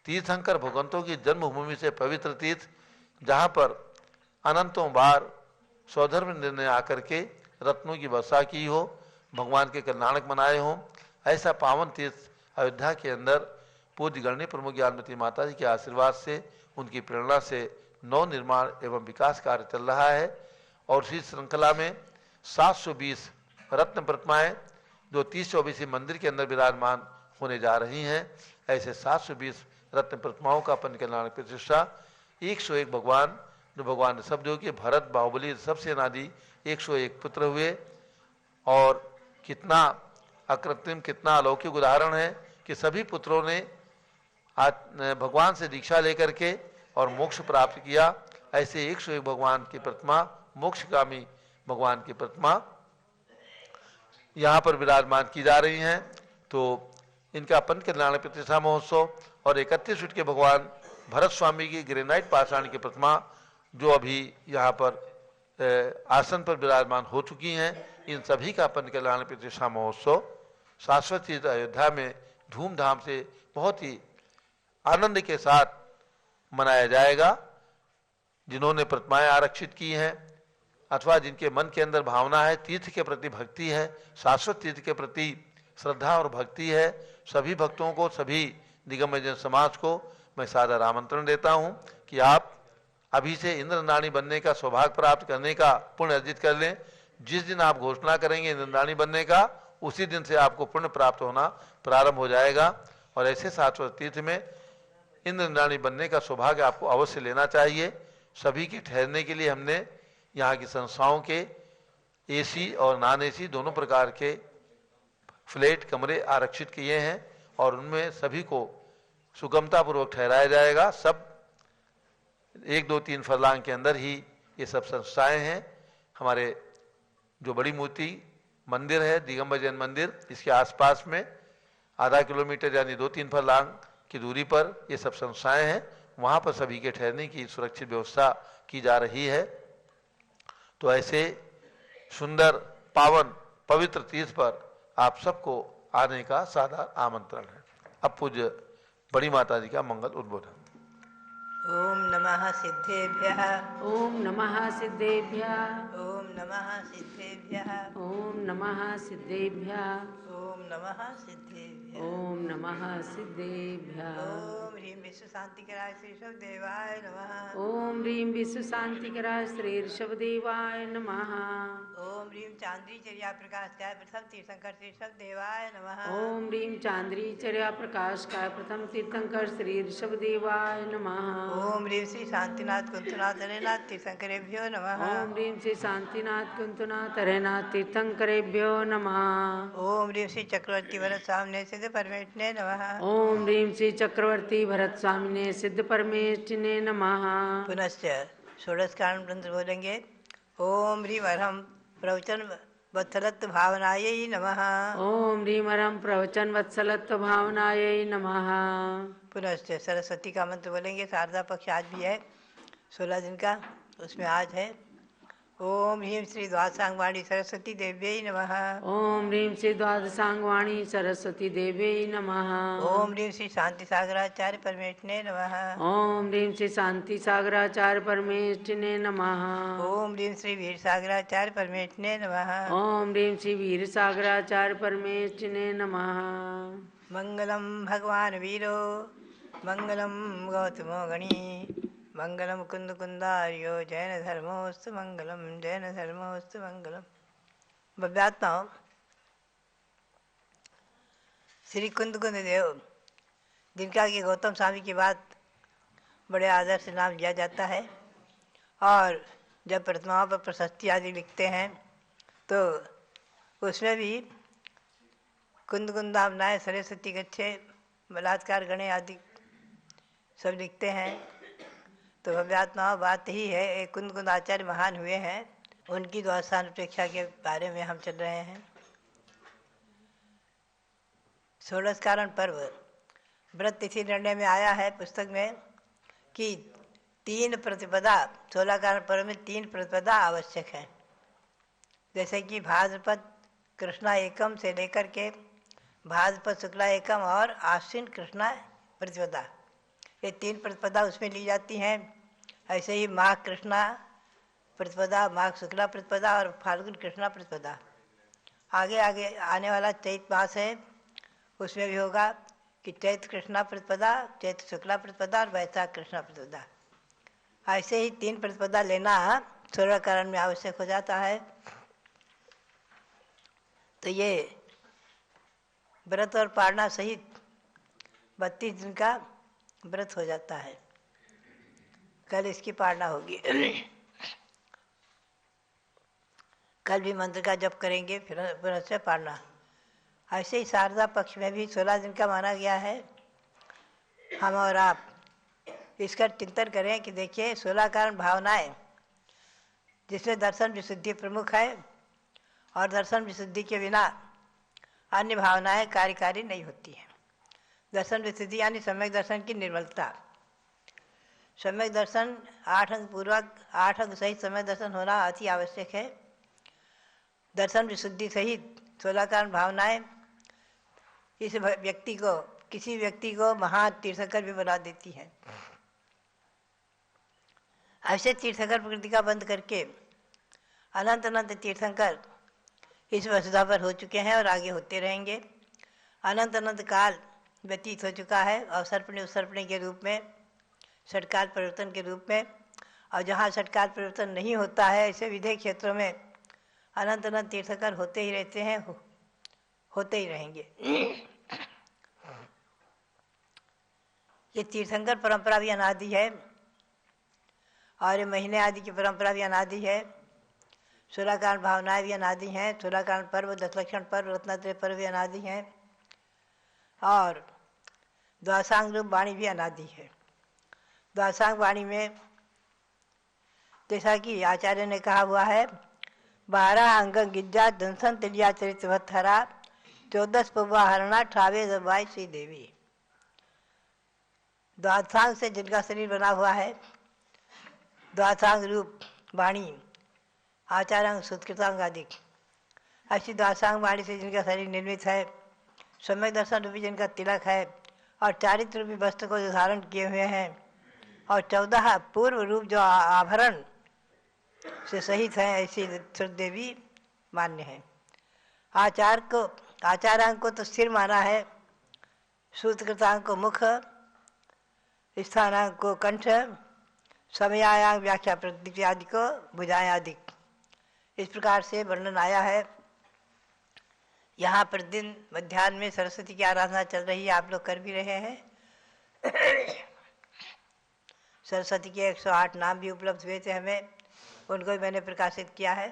तीर्थंकर भगवंतों की जन्मभूमि से पवित्र तीर्थ जहाँ पर अनंतों बार स्वधर्म निर्णय आकर के रत्नों की वर्षा की हो भगवान के कल्याणक मनाए हों ऐसा पावन तीर्थ अयोध्या के अंदर पूज्य गणनी प्रमुख ज्ञानमती माता जी के आशीर्वाद से उनकी प्रेरणा से नव निर्माण एवं विकास कार्य चल रहा है। और इसी श्रृंखला में 720 रत्न प्रतिमाएं जो 30-24 मंदिर के अंदर विराजमान होने जा रही हैं। ऐसे 720 रत्न प्रतिमाओं का अपन कल्याण प्रतिष्ठा 101 भगवान, जो भगवान ऋषभदेव के भरत बाहुबली ऋषभ सेनादि 101 पुत्र हुए। और कितना अकृत्रिम, कितना अलौकिक उदाहरण है कि सभी पुत्रों ने भगवान से दीक्षा लेकर के और मोक्ष प्राप्त किया। ऐसे 101 भगवान की प्रतिमा, मोक्षगामी भगवान की प्रतिमा यहाँ पर विराजमान की जा रही हैं। तो इनका पंच कल्याण प्रतिष्ठा महोत्सव और 31 फीट के भगवान भरत स्वामी की ग्रेनाइट पाषाण की प्रतिमा जो अभी यहाँ पर आसन पर विराजमान हो चुकी हैं, इन सभी का पंच कल्याण प्रतिष्ठा महोत्सव शाश्वत तीर्थ अयोध्या में धूमधाम से बहुत ही आनंद के साथ मनाया जाएगा। जिन्होंने प्रतिमाएं आरक्षित की हैं अथवा जिनके मन के अंदर भावना है, तीर्थ के प्रति भक्ति है, शाश्वत तीर्थ के प्रति श्रद्धा और भक्ति है, सभी भक्तों को, सभी निगम जन समाज को मैं सादर आमंत्रण देता हूं कि आप अभी से इंद्रनाणी बनने का सौभाग्य प्राप्त करने का पुण्य अर्जित कर लें। जिस दिन आप घोषणा करेंगे इंद्रनाणी बनने का, उसी दिन से आपको पुण्य प्राप्त होना प्रारंभ हो जाएगा। और ऐसे शाश्वत तीर्थ में इंद्रनाणी बनने का सौभाग्य आपको अवश्य लेना चाहिए। सभी के ठहरने के लिए हमने यहाँ की संस्थाओं के एसी और नॉन एसी दोनों प्रकार के फ्लैट कमरे आरक्षित किए हैं और उनमें सभी को सुगमतापूर्वक ठहराया जाएगा। सब 1-2-3 फरलांग के अंदर ही ये सब संस्थाएं हैं। हमारे जो बड़ी मूर्ति मंदिर है दिगंबर जैन मंदिर, इसके आसपास में आधा किलोमीटर यानी 2-3 फरलांग की दूरी पर ये सब संस्थाएं हैं। वहाँ पर सभी के ठहरने की सुरक्षित व्यवस्था की जा रही है। तो ऐसे सुंदर पावन पवित्र तीर्थ पर आप सबको आने का सादर आमंत्रण है। अब पूज्य बड़ी माता जी का मंगल उद्बोधन। ओम नमः सिद्धेभ्यः। ओम नमः सिद्धेभ्यः। ओम नमः सिद्धेभ्यः। ओम नमः सिद्धेभ्यः। ओम नमः सिद्धेभ्यः। ओम नमः सिद्धेभ्यः। ओम ह्रीं विश्व शांतिकराय श्री ऋषभदेवाय नमः। ओम ह्रीं विश्व शांतिकराय श्री ऋषभदेवाय नमः। ओम ह्रीं चांद्री चर्या प्रकाशकाय प्रथम तीर्थंकर श्री ऋषभदेवाय नमः। ओम ह्रीं चांद्री चर्या प्रकाशकाय प्रथम तीर्थंकर श्री ऋषभदेवाय नमः। ओम ह्रीं श्री शांतिनाथ कुंतनाथ हरेनाथ तीर्थंकरेभ्यो नमः। ओम ह्रीं श्री शांतिनाथ कुंतनाथ हरेनाथ तीर्थंकरेभ्यो नमः। ओम ह्रीं श्री चक्रवर्ती भरत सामने सिद्ध परमेष्ठिने नमः। ओम ह्रीं श्री चक्रवर्ती भरत स्वामिने सिद्ध परमेष्ठिने नमः। पुनश्च षोडश कारण मंत्र बोलेंगे। ओम ह्रीं अरहम प्रवचन वत्सलत्व भावनायै नमः। ओम ह्रीमरम प्रवचन वत्सलत्व भावनायै नमः। पुनश्च सरस्वती का मंत्र बोलेंगे। शारदा पक्ष आज भी है 16 दिन का, उसमें आज है ओम ह्रीं श्री द्वादशांगवाणी सरस्वती देव्यै नमः। ओम ह्रीं श्री द्वादशांगवाणी सरस्वती देव्यै नमः। ओम ह्रीं श्री शांति सागराचार्य परमेष्ठिने नमः। ओम ह्रीं श्री शांति सागराचार्य परमेष्ठिने नमः। ओम ह्रीं श्री वीर सागराचार्य परमेष्ठिने नमः। ओम ह्रीं श्री वीर सागराचार्य परमेष्ठिने नमः। मंगलम भगवान वीरो मंगलम गौतमो गणी मंगलम कुंद कुंदार्यो जैन धर्मोस्तु मंगलम जैन धर्मोस्तु मंगलम। भव्यात्माओं, श्री कुंद कुंद देव जिनका कि गौतम स्वामी की बात बड़े आदर से नाम लिया जाता है और जब प्रतिमाओं पर प्रशस्ति आदि लिखते हैं तो उसमें भी कुंद कुंदामनाएँ सरस्वती गच्छे बलात्कार गणे आदि सब लिखते हैं। तो भव्यात्मा बात ही है, एक कुंद कुंद आचार्य महान हुए हैं, उनकी द्वादशानुपेक्षा के बारे में हम चल रहे हैं। षोडश कारण पर्व व्रत तिथि निर्णय में आया है पुस्तक में कि 3 प्रतिपदा 16 कारण पर्व में 3 प्रतिपदा आवश्यक है। जैसे कि भाद्रपद कृष्णा एकम से लेकर के भाद्रपद शुक्ला एकम और आश्विन कृष्णा प्रतिपदा, ये 3 प्रतिपदा उसमें ली जाती हैं। ऐसे ही माघ कृष्णा प्रतिपदा, माघ शुक्ला प्रतिपदा और फाल्गुन कृष्णा प्रतिपदा। आगे आगे आने वाला चैत मास है, उसमें भी होगा कि चैत कृष्णा प्रतिपदा, चैत शुक्ला प्रतिपदा और वैशाख कृष्णा प्रतिपदा। ऐसे ही 3 प्रतिपदा लेना 16 कारण में आवश्यक हो जाता है। तो ये व्रत और पारणा सहित 32 दिन का व्रत हो जाता है। कल इसकी पारणा होगी। कल भी मंत्र का जप करेंगे, फिर पुनः से पारणा। ऐसे ही शारदा पक्ष में भी 16 दिन का माना गया है। हम और आप इसका चिंतन करें कि देखिए 16 कारण भावनाएं, जिसमें दर्शन विशुद्धि प्रमुख है, और दर्शन विशुद्धि के बिना अन्य भावनाएं कार्यकारी नहीं होती हैं। दर्शन विशुद्धि यानी सम्यक दर्शन की निर्मलता। सम्यक दर्शन 8 अंग पूर्वक 8 अंग सहित सम्यक दर्शन होना अति आवश्यक है। दर्शन विशुद्धि सहित 16 कारण भावनाएं इस व्यक्ति को, किसी व्यक्ति को महान तीर्थंकर भी बना देती हैं। ऐसे तीर्थंकर प्रकृति का बंद करके अनंत अनंत तीर्थंकर इस वसुधा पर हो चुके हैं और आगे होते रहेंगे। अनंत अनंत काल व्यतीत हो चुका है अवसर्पणी उत्सर्पणी के रूप में, षटकाल परिवर्तन के रूप में। और जहाँ षटकाल परिवर्तन नहीं होता है, ऐसे विधेय क्षेत्रों में अनंत अनंत तीर्थंकर होते ही रहते हैं, होते ही रहेंगे। ये तीर्थंकर परंपरा भी अनादि है, और ये महीने आदि की परंपरा भी अनादि है। 16 कारण भावनाएं भी अनादि हैं। 16 कारण पर्व, 10 लक्षण पर्व, रत्नात्रय पर्व भी अनादि हैं, और द्वासांग रूप वाणी भी अनादि है। द्वासांग वाणी में जैसा कि आचार्य ने कहा हुआ है, 12 अंग गिज्जा दंसन तिलिया चरित्रवत्थरा 14 पवाहरणा ठावे दबाई श्री देवी। द्वासांग से जिनका शरीर बना हुआ है, द्वासांग रूप वाणी, आचारांग सुत्कृतांग आदि, ऐसी द्वासांग वाणी से जिनका शरीर निर्मित है, सम्यक दर्शन रूपी जिनका तिलक है, और चारित्र रूपी वस्त्र को जो धारण किए हुए हैं, और 14 पूर्व रूप जो आभरण से सहित हैं, ऐसी देवी मान्य है। आचारांग को तो स्थिर माना है, सूत्रकृतांग को मुख, स्थानांग को कंठ, समयायांग व्याख्या प्रतीक आदि को भुजाएं आदि। इस प्रकार से वर्णन आया है। यहाँ प्रतिदिन मध्याह्न में सरस्वती की आराधना चल रही है, आप लोग कर भी रहे हैं। सरस्वती के 108 नाम भी उपलब्ध हुए थे हमें, उनको भी मैंने प्रकाशित किया है।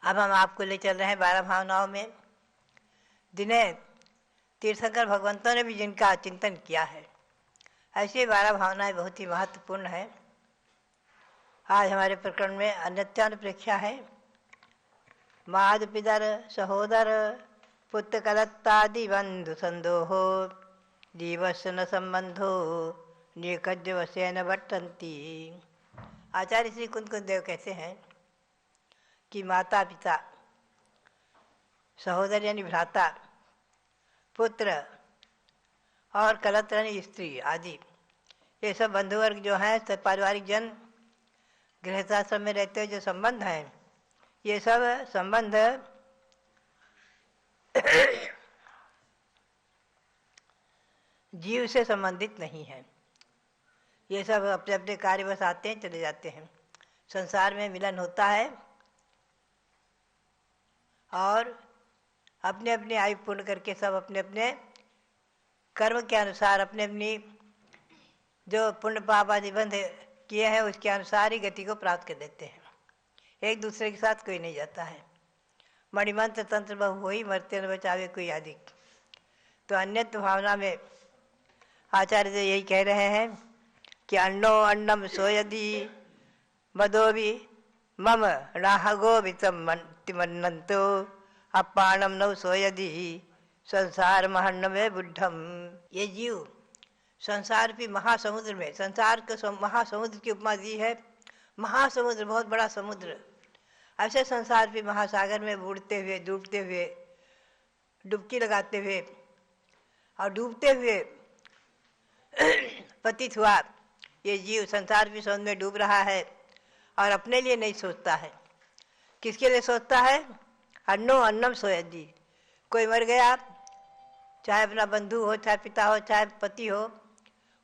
अब हम आपको ले चल रहे हैं 12 भावनाओं में, जिन्हें तीर्थंकर भगवंतों ने भी जिनका चिंतन किया है। ऐसी 12 भावनाएं बहुत ही महत्वपूर्ण है। आज हमारे प्रकरण में अन्यत्यानुप्रेक्षा है। माद पिदर सहोदर पुत्र कलत्तादि बंधु संदोहो जीवस्य संबंधो निकज्य वश्य न बटंती। आचार्य श्री कुंद देव कहते हैं कि माता पिता, सहोदर यानी भ्राता, पुत्र और कलत्र यानी स्त्री आदि, ये सब बंधुवर्ग जो हैं, सब पारिवारिक जन, गृहस्थाश्रम में रहते हुए जो संबंध हैं, ये सब संबंध जीव से संबंधित नहीं है। ये सब अपने अपने कार्य बस आते हैं, चले जाते हैं। संसार में मिलन होता है और अपने अपने आयु पूर्ण करके सब अपने अपने कर्म के अनुसार, अपने अपनी जो पुण्य पाप आदि बंध किए हैं उसके अनुसार ही गति को प्राप्त कर देते हैं। एक दूसरे के साथ कोई नहीं जाता है। मणिमंत्र तंत्र बहु होई मरते न बचावे कोई आदि। तो अन्यत्व भावना में आचार्य जी यही कह रहे हैं कि अन्नो अन्नम सोयदि मदो भी मम राहगो वितमन्नंतो अपानम नव सोयदि संसार महन्न में बुद्धम। ये जीव संसार भी महासमुद्र में, संसार के महासमुद्र की उपमा दी है। महासमुद्र, बहुत बड़ा समुद्र, ऐसे संसार भी महासागर में बूढ़ते हुए, डूबते हुए, डुबकी लगाते हुए और डूबते हुए पतित हुआ ये जीव संसार भी समुद्र में डूब रहा है और अपने लिए नहीं सोचता है। किसके लिए सोचता है? अन्नो अन्नम सोयदि। कोई मर गया, चाहे अपना बंधु हो, चाहे पिता हो, चाहे पति हो,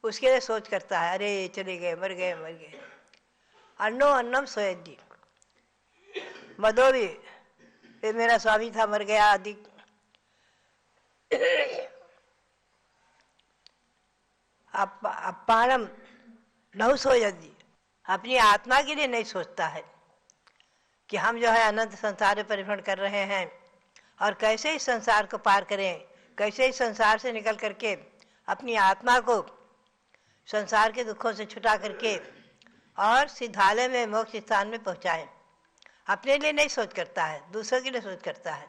उसके लिए सोच करता है, अरे चले गए, मर गए, मर गए। अन्नो अन्नम सोयजी, मदो भी, ये मेरा स्वामी था, मर गया आदि। अपानम नहु सोयजी, अपनी आत्मा के लिए नहीं सोचता है कि हम जो है अनंत संसार में परिभ्रमण कर रहे हैं और कैसे इस संसार को पार करें, कैसे इस संसार से निकल करके अपनी आत्मा को संसार के दुखों से छुटा करके और सिद्धालय में मोक्ष स्थान में पहुंचाएं। अपने लिए नहीं सोच करता है, दूसरों के लिए सोच करता है।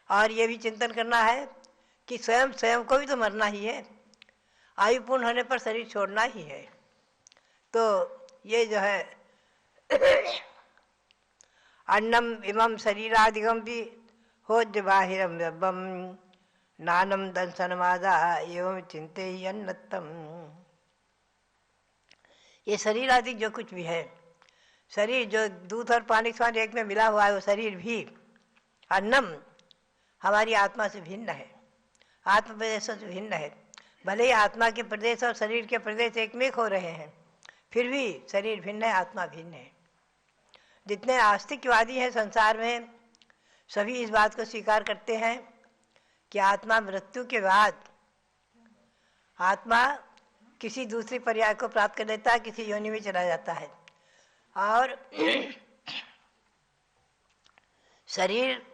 और ये भी चिंतन करना है कि स्वयं स्वयं को भी तो मरना ही है, आयु पूर्ण होने पर शरीर छोड़ना ही है। तो ये जो है अन्नम इमं शरीरादिगम भी हो बाहिरम रब्बम नानम दंसनमादा एवं चिंते ही अन्नतम। ये शरीर आदि जो कुछ भी है, शरीर जो दूध और पानी स्वाद एक में मिला हुआ है, वो शरीर भी अन्नम हमारी आत्मा से भिन्न है, आत्म प्रदेशों से भिन्न है। भले ही आत्मा के प्रदेश और शरीर के प्रदेश एक में हो रहे हैं, फिर भी शरीर भिन्न है, आत्मा भिन्न है। जितने आस्तिकवादी हैं संसार में, सभी इस बात को स्वीकार करते हैं कि आत्मा मृत्यु के बाद आत्मा किसी दूसरी पर्याय को प्राप्त कर लेता है, किसी योनि में चला जाता है और शरीर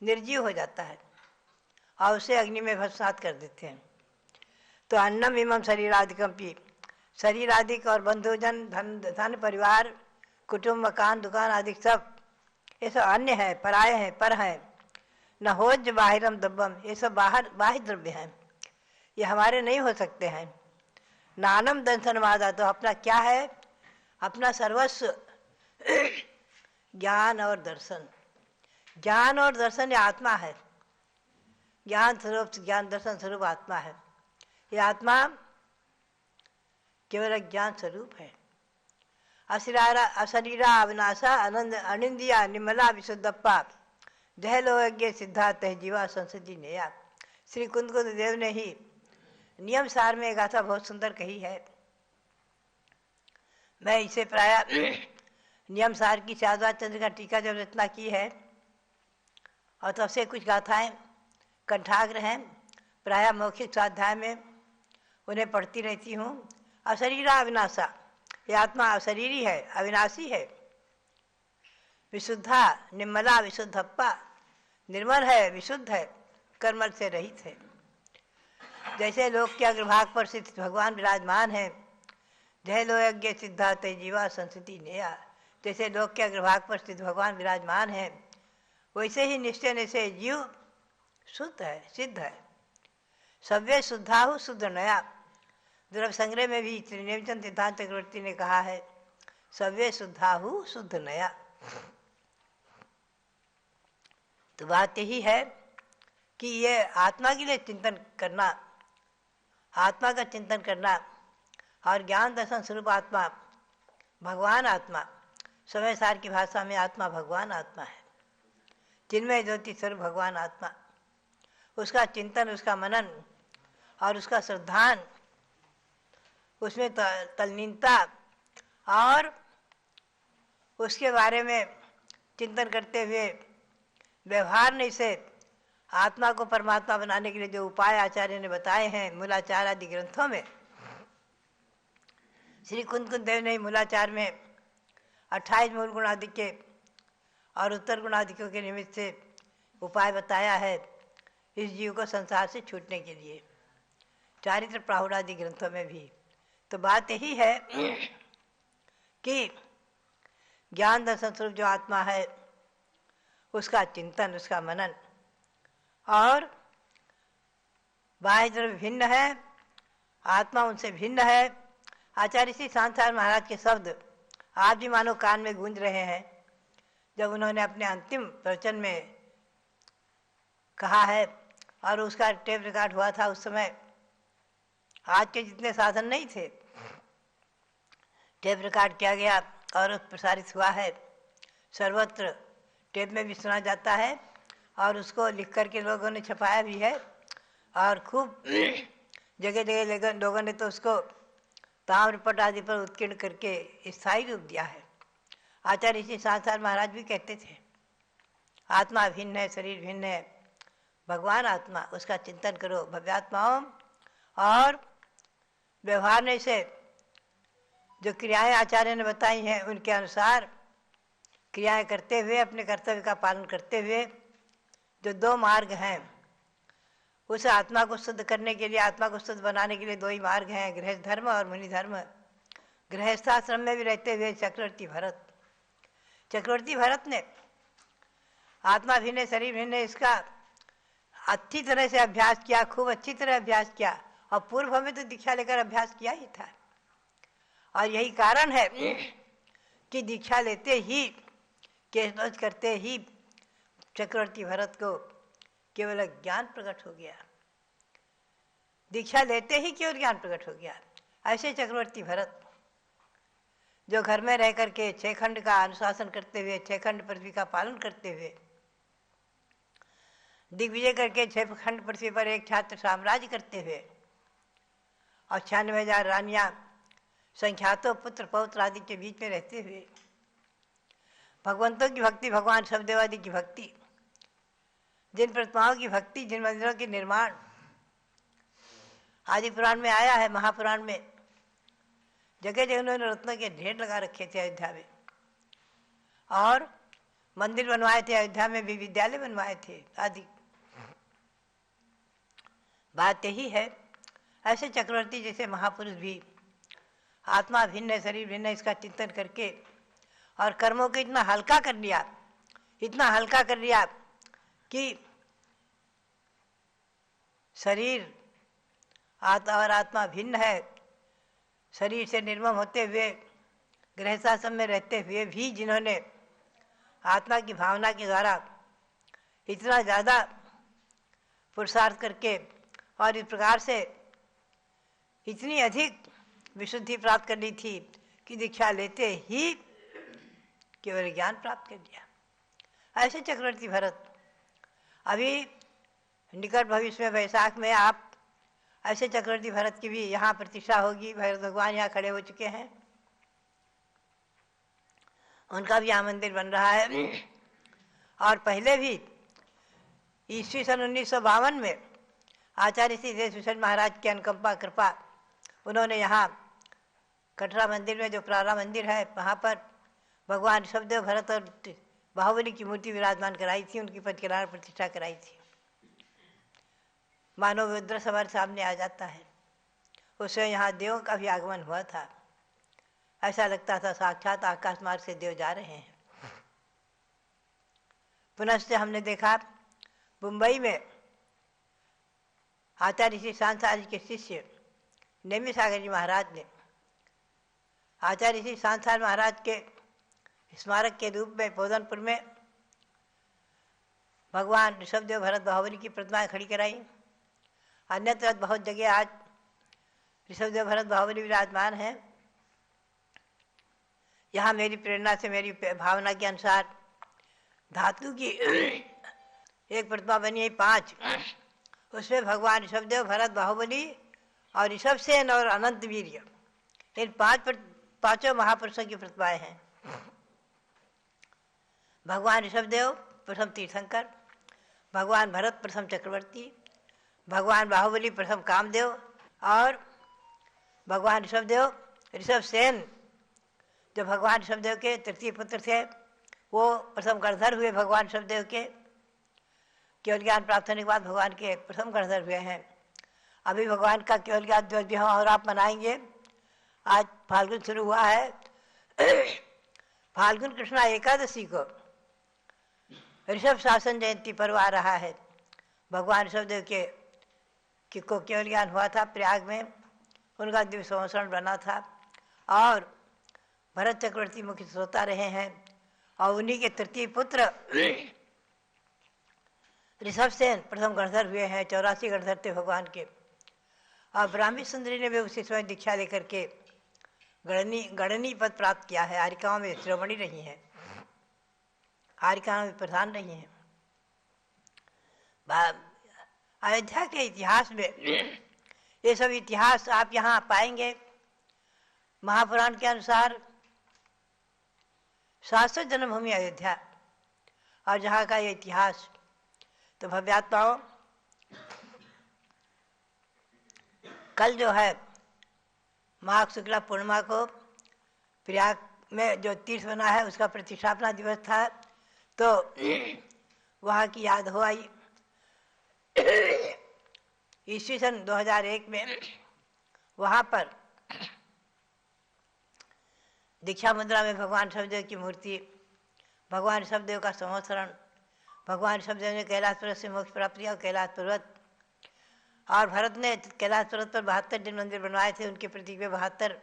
निर्जीव हो जाता है और उसे अग्नि में भस्मात कर देते हैं। तो अन्नम इमं शरीरादिकम पी, शरीर आदि और बंधुजन, धन परिवार, कुटुंब, मकान, दुकान आदि सब ये सब अन्य है, पराये हैं, पर हैं। न होज बाहिरम दब्बम, ये सब बाह्य द्रव्य हैं, ये हमारे नहीं हो सकते हैं। नानम दंसनवादा, तो अपना क्या है, अपना सर्वस्व ज्ञान और दर्शन। ज्ञान और दर्शन ये आत्मा है, ज्ञान स्वरूप, ज्ञान दर्शन स्वरूप आत्मा है। ये आत्मा केवल ज्ञान स्वरूप है। अशरीरा अविनाशा आनंद अनिंदिया निर्मला विशुद्धप्पा जय लोज्ञ सिद्धार्थ जीवा संसदी नेया। श्री कुंद देव ने ही नियम सार में गाथा बहुत सुंदर कही है। मैं इसे प्राय नियम सार की शारदा चंद्र का टीका जब रचना की है और तब से कुछ गाथाएं कंठाग्र हैं, प्राय मौखिक स्वाध्याय में उन्हें पढ़ती रहती हूँ। अशरीरा अविनाशा, ये आत्मा अशरीरी है, अविनाशी है। विशुद्धा निर्मला विशुद्धप्पा, निर्मल है, विशुद्ध है, कर्मल से रहित है। जैसे लोक के अग्रभाग पर स्थित भगवान विराजमान है, जय लोयज्ञ सिद्धार्थ जीवा संस्कृति नेया, जैसे लोक के अग्रभाग पर स्थित भगवान विराजमान है, वैसे ही निश्चय से जीव शुद्ध है, सिद्ध है। सव्य शुद्धाहु शुद्ध नया, द्रव्य संग्रह में भी त्रिनेमचंद सिद्धांत चक्रवर्ती ने कहा है, सव्य शुद्धाहु शुद्ध नया। तो बात यही है कि ये आत्मा के लिए चिंतन करना, आत्मा का चिंतन करना और ज्ञान दर्शन स्वरूप आत्मा भगवान आत्मा, समय सार की भाषा में आत्मा भगवान आत्मा है, चिन्मय ज्योति स्वरूप भगवान आत्मा, उसका चिंतन, उसका मनन और उसका श्रद्धान, उसमें तल्लीनता और उसके बारे में चिंतन करते हुए व्यवहार नहीं से आत्मा को परमात्मा बनाने के लिए जो उपाय आचार्य ने बताए हैं मूलाचार आदि ग्रंथों में। श्री कुंद देव ने मूलाचार में 28 मूल गुणाधिक्य और उत्तर गुणाधिक्यों के निमित्त से उपाय बताया है इस जीव को संसार से छूटने के लिए, चारित्र प्राहुर आदि ग्रंथों में भी। तो बात यही है कि ज्ञान दर्शन स्वरूप जो आत्मा है उसका चिंतन, उसका मनन और बाह्य द्रव्य भिन्न है, आत्मा उनसे भिन्न है। आचार्य श्री सांसार महाराज के शब्द आज भी मानो कान में गूंज रहे हैं, जब उन्होंने अपने अंतिम प्रवचन में कहा है और उसका टेप रिकॉर्ड हुआ था। उस समय आज के जितने साधन नहीं थे, टेप रिकॉर्ड किया गया और प्रसारित हुआ है, सर्वत्र टेप में भी सुना जाता है और उसको लिख कर के लोगों ने छपाया भी है और खूब जगह जगह लोगों ने तो उसको ताम्रपट आदि पर उत्कीर्ण करके स्थायी रूप दिया है। आचार्य श्री सांसार महाराज भी कहते थे आत्मा भिन्न है, शरीर भिन्न है, भगवान आत्मा, उसका चिंतन करो भव्यात्माओं। और व्यवहार में से जो क्रियाएं आचार्य ने बताई हैं उनके अनुसार क्रियाएं करते हुए अपने कर्तव्य का पालन करते हुए जो दो मार्ग हैं, उस आत्मा को शुद्ध करने के लिए, आत्मा को शुद्ध बनाने के लिए दो ही मार्ग हैं, गृहस्थ धर्म और मुनि धर्म। गृहस्थाश्रम में भी रहते हुए चक्रवर्ती भरत ने आत्मा भिन्न शरीर भिन्न इसका अच्छी तरह से अभ्यास किया, खूब अच्छी तरह अभ्यास किया, और पूर्व में तो दीक्षा लेकर अभ्यास किया ही था। और यही कारण है कि दीक्षा लेते ही, केशध्वज करते ही चक्रवर्ती भरत को केवल ज्ञान प्रकट हो गया। दीक्षा लेते ही केवल ज्ञान प्रकट हो गया। ऐसे चक्रवर्ती भरत जो घर में रह करके 6 खंड का अनुशासन करते हुए, 6 खंड पृथ्वी का पालन करते हुए, दिग्विजय करके 6 खंड पृथ्वी पर एक छात्र साम्राज्य करते हुए, और 96,000 रानियां संख्यातों पुत्र पौत्र आदि के बीच में रहते हुए, भगवंतों की भक्ति, भगवान शब्देवादि की भक्ति, जिन प्रतिमाओं की भक्ति, जिन मंदिरों के निर्माण आदि पुराण में आया है, महापुराण में जगह जगह उन्होंने रत्नों के ढेर लगा रखे थे अयोध्या में, और मंदिर बनवाए थे अयोध्या में भी, विद्यालय बनवाए थे आदि। बात यही है, ऐसे चक्रवर्ती जैसे महापुरुष भी आत्मा भिन्न है, शरीर भिन्न है, इसका चिंतन करके और कर्मों को इतना हल्का कर लिया, इतना हल्का कर लिया कि शरीर और आत्मा भिन्न है। शरीर से निर्मम होते हुए, गृहस्थाश्रम में रहते हुए भी जिन्होंने आत्मा की भावना के द्वारा इतना ज़्यादा पुरुषार्थ करके और इस प्रकार से इतनी अधिक विशुद्धि प्राप्त कर ली थी कि दीक्षा लेते ही केवल ज्ञान प्राप्त कर लिया। ऐसे चक्रवर्ती भरत, अभी निकट भविष्य में वैशाख में आप ऐसे चक्रवर्ती भरत की भी यहाँ प्रतिष्ठा होगी। भरत भगवान यहाँ खड़े हो चुके हैं, उनका भी यहाँ मंदिर बन रहा है। और पहले भी ईस्वी सन 1952 में आचार्य श्री देशभूषण महाराज की अनुकंपा कृपा, उन्होंने यहाँ कटरा मंदिर में जो प्रारा मंदिर है वहाँ पर भगवान ऋषभदेव भरत और बाहुबली की मूर्ति विराजमान कराई थी, उनकी पंचकल्याण प्रतिष्ठा कराई थी। मानव रुद्र हमारे सामने आ जाता है, उससे यहाँ देवों का भी आगमन हुआ था। ऐसा लगता था साक्षात आकाश मार्ग से देव जा रहे हैं। पुनश्च हमने देखा मुंबई में आचार्य श्री सांसार जी के शिष्य नेमी सागर जी महाराज ने आचार्य श्री सांसार महाराज के स्मारक के रूप में पोधनपुर में भगवान ऋषभदेव भरत बाहुबली की प्रतिमाएं खड़ी कराई। अन्यत्र बहुत जगह आज ऋषभदेव भरत बाहुबली विराजमान हैं। यहाँ मेरी प्रेरणा से, मेरी भावना के अनुसार धातु की एक प्रतिमा बनी है 5, उसमें भगवान ऋषभदेव भरत बाहुबली और ऋषभसेन और अनंत वीर्य, इन 5 महापुरुषों की प्रतिमाएं हैं। भगवान ऋषभदेव प्रथम तीर्थंकर, भगवान भरत प्रथम चक्रवर्ती, भगवान बाहुबली प्रथम कामदेव, और भगवान ऋषभदेव ऋषभसेन जो भगवान ऋषभदेव के तृतीय पुत्र थे, वो प्रथम गणधर हुए। भगवान ऋषभदेव के केवल ज्ञान प्राप्त होने के बाद भगवान के प्रथम गणधर हुए हैं। अभी भगवान का केवल ज्ञान दिवस भी हम और आप मनाएंगे। आज फाल्गुन शुरू हुआ है। फाल्गुन कृष्णा एकादशी को ऋषभ शासन जयंती पर्व आ रहा है। भगवान ऋषभदेव के को केवल ज्ञान हुआ था प्रयाग में, उनका दिव्य संवत्सरण बना था, और भरत चक्रवर्ती मुख्य श्रोता रहे हैं, और उन्हीं के तृतीय पुत्र ऋषभसेन प्रथम गणधर हुए हैं। 84 गणधर थे भगवान के। और ब्राह्मी सुंदरी ने भी उसी समय दीक्षा लेकर के गणनी पद प्राप्त किया है। हारिकाओं में शिरोमणि रही हैं, हारिकाओं में प्रधान रही हैं। अयोध्या के इतिहास में ये सब इतिहास आप यहाँ पाएंगे। महापुराण के अनुसार शाश्वत जन्मभूमि अयोध्या और जहाँ का ये इतिहास। तो भव्यात्माओं, कल जो है माघ शुक्ला पूर्णिमा को प्रयाग में जो तीर्थ बना है उसका प्रतिष्ठापना दिवस था, तो वहाँ की याद हो आई। ईस्वी सन 2001 में वहाँ पर दीक्षा मुद्रा में भगवान ऋषभदेव की मूर्ति, भगवान ऋषभदेव का संवत्सरण, भगवान ऋषभदेव ने कैलाश पर्वत से मोक्ष प्राप्त किया। कैलाश पर्वत और भरत ने कैलाश पर्वत पर 72 जिन मंदिर बनवाए थे, उनके प्रतीक में 72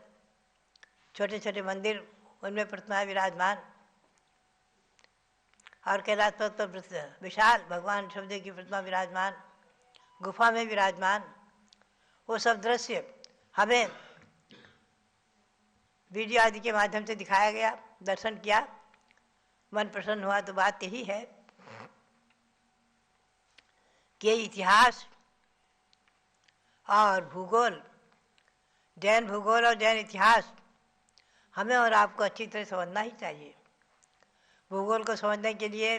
छोटे छोटे मंदिर, उनमें प्रतिमाएं विराजमान। और कैलाश पर्वत पर विशाल भगवान ऋषभदेव की प्रतिमा विराजमान, गुफा में विराजमान। वो सब दृश्य हमें वीडियो आदि के माध्यम से दिखाया गया, दर्शन किया, मन प्रसन्न हुआ। तो बात यही है कि इतिहास और भूगोल, जैन भूगोल और जैन इतिहास हमें और आपको अच्छी तरह समझना ही चाहिए। भूगोल को समझने के लिए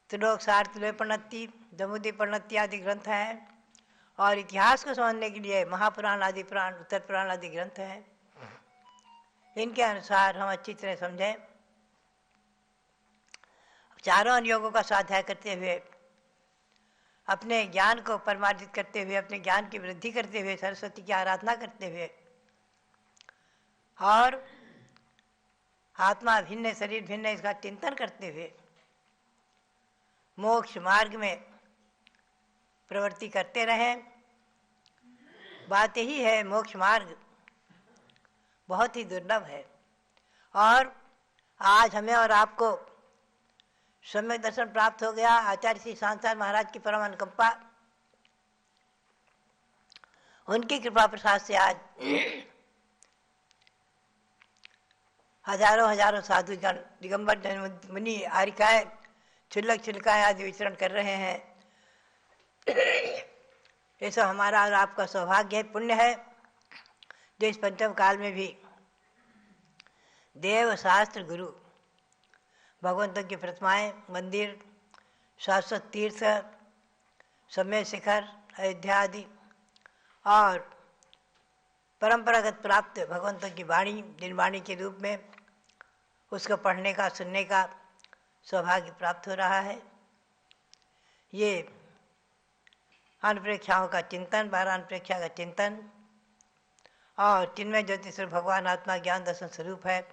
त्रिलोकसार, त्रिलोकपरिणति, जम्बूद्वीप परिणति आदि ग्रंथ हैं, और इतिहास को समझने के लिए महापुराण आदि पुराण, उत्तर पुराण आदि ग्रंथ हैं। इनके अनुसार हम अच्छी तरह समझें। चारों अनुयोगों का स्वाध्याय करते हुए, अपने ज्ञान को परमार्जित करते हुए, अपने ज्ञान की वृद्धि करते हुए, सरस्वती की आराधना करते हुए और आत्मा भिन्न शरीर भिन्न इसका चिंतन करते हुए मोक्ष मार्ग में प्रवृत्ति करते रहें। बात यही है, मोक्ष मार्ग बहुत ही दुर्लभ है और आज हमें और आपको सम्यक दर्शन प्राप्त हो गया। आचार्य श्री सांसार महाराज की परम अनुकंपा, उनकी कृपा प्रसाद से आज हजारों हजारों साधुगण, दिगंबर जैन मुनि, आर्यिकाएं, क्षुल्लक क्षुल्लिकाएं आदि विचरण कर रहे हैं। ये सब हमारा और आपका सौभाग्य है, पुण्य है, जो इस पंचम काल में भी देव, शास्त्र, गुरु, भगवंतों की प्रतिमाएं, मंदिर, शाश्वत तीर्थ, समय शिखर, अयोध्या आदि और परंपरागत प्राप्त भगवंतों की वाणी, जिन वाणी के रूप में उसको पढ़ने का, सुनने का सौभाग्य प्राप्त हो रहा है। ये अनुप्रेक्षाओं का चिंतन, 12 अनुप्रेक्षा का चिंतन और चिन्मय ज्योति स्वरूप भगवान आत्मा ज्ञान दर्शन स्वरूप है,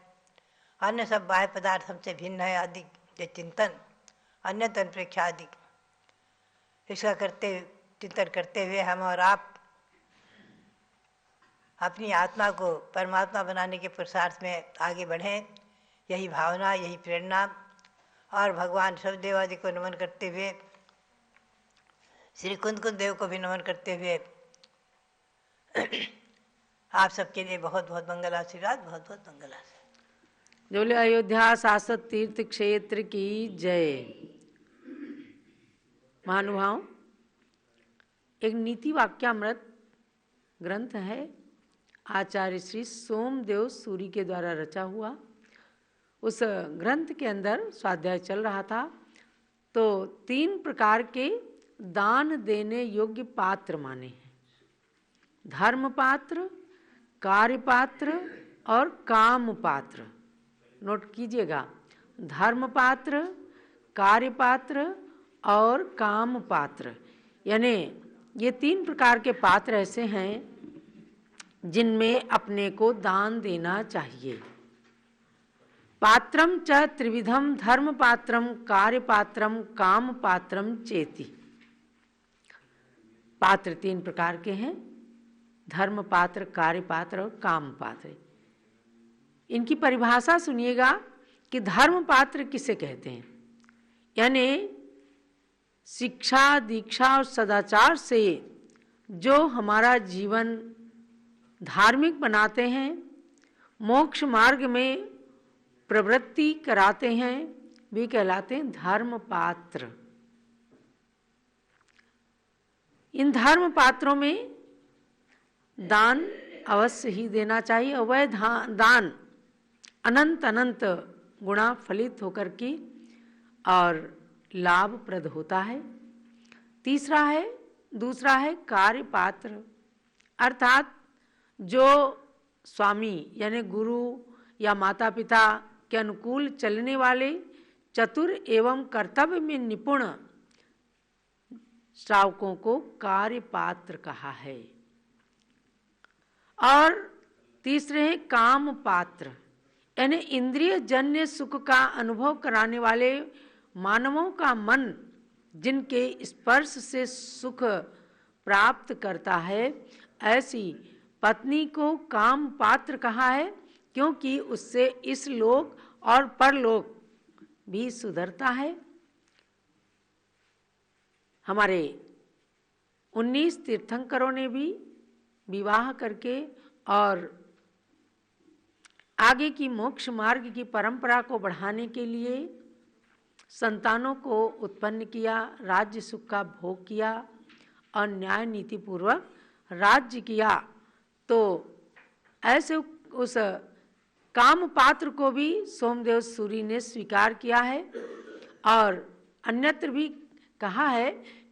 अन्य सब बाह्य पदार्थ हमसे भिन्न है आदि ये चिंतन, अन्य अनुप्रेक्षा आदि, इसका चिंतन करते हुए हम और आप अपनी आत्मा को परमात्मा बनाने के पुरुषार्थ में आगे बढ़ें। यही भावना, यही प्रेरणा, और भगवान ऋषभदेव आदि को नमन करते हुए, श्री कुंद देव को भी नमन करते हुए आप सबके लिए बहुत बहुत मंगल आशीर्वाद, बहुत बहुत मंगल आशीर्वाद। जो बोले अयोध्या शाश्वत तीर्थ क्षेत्र की जय। महानुभाव, एक नीति वाक्यामृत ग्रंथ है, आचार्य श्री सोमदेव सूरी के द्वारा रचा हुआ। उस ग्रंथ के अंदर स्वाध्याय चल रहा था, तो 3 प्रकार के दान देने योग्य पात्र माने हैं: धर्म पात्र, कार्य पात्र और काम पात्र। नोट कीजिएगा, धर्म पात्र, कार्य पात्र और काम पात्र, यानी ये 3 प्रकार के पात्र ऐसे हैं जिनमें अपने को दान देना चाहिए। पात्रम च त्रिविधम धर्म पात्रम, कार्य पात्रम, काम पात्रम चेति। पात्र 3 प्रकार के हैं: धर्म पात्र, कार्य पात्र और काम पात्र। इनकी परिभाषा सुनिएगा कि धर्म पात्र किसे कहते हैं, यानी शिक्षा, दीक्षा और सदाचार से जो हमारा जीवन धार्मिक बनाते हैं, मोक्ष मार्ग में प्रवृत्ति कराते हैं, वे कहलाते हैं धर्म पात्र। इन धर्म पात्रों में दान अवश्य ही देना चाहिए। और वह दान अनंत अनंत गुणा फलित होकर के और लाभप्रद होता है। दूसरा है कार्य पात्र, अर्थात जो स्वामी यानी गुरु या माता पिता के अनुकूल चलने वाले चतुर एवं कर्तव्य में निपुण श्रावकों को कार्य पात्र कहा है। और तीसरे हैं काम पात्र, यानी इंद्रिय जन्य सुख का अनुभव कराने वाले मानवों का मन जिनके स्पर्श से सुख प्राप्त करता है, ऐसी पत्नी को काम पात्र कहा है, क्योंकि उससे इस लोक और परलोक भी सुधरता है। हमारे 19 तीर्थंकरों ने भी विवाह करके और आगे की मोक्ष मार्ग की परंपरा को बढ़ाने के लिए संतानों को उत्पन्न किया, राज्य सुख का भोग किया और न्याय नीति पूर्वक राज्य किया। तो ऐसे उस काम पात्र को भी सोमदेव सूरी ने स्वीकार किया है। और अन्यत्र भी कहा है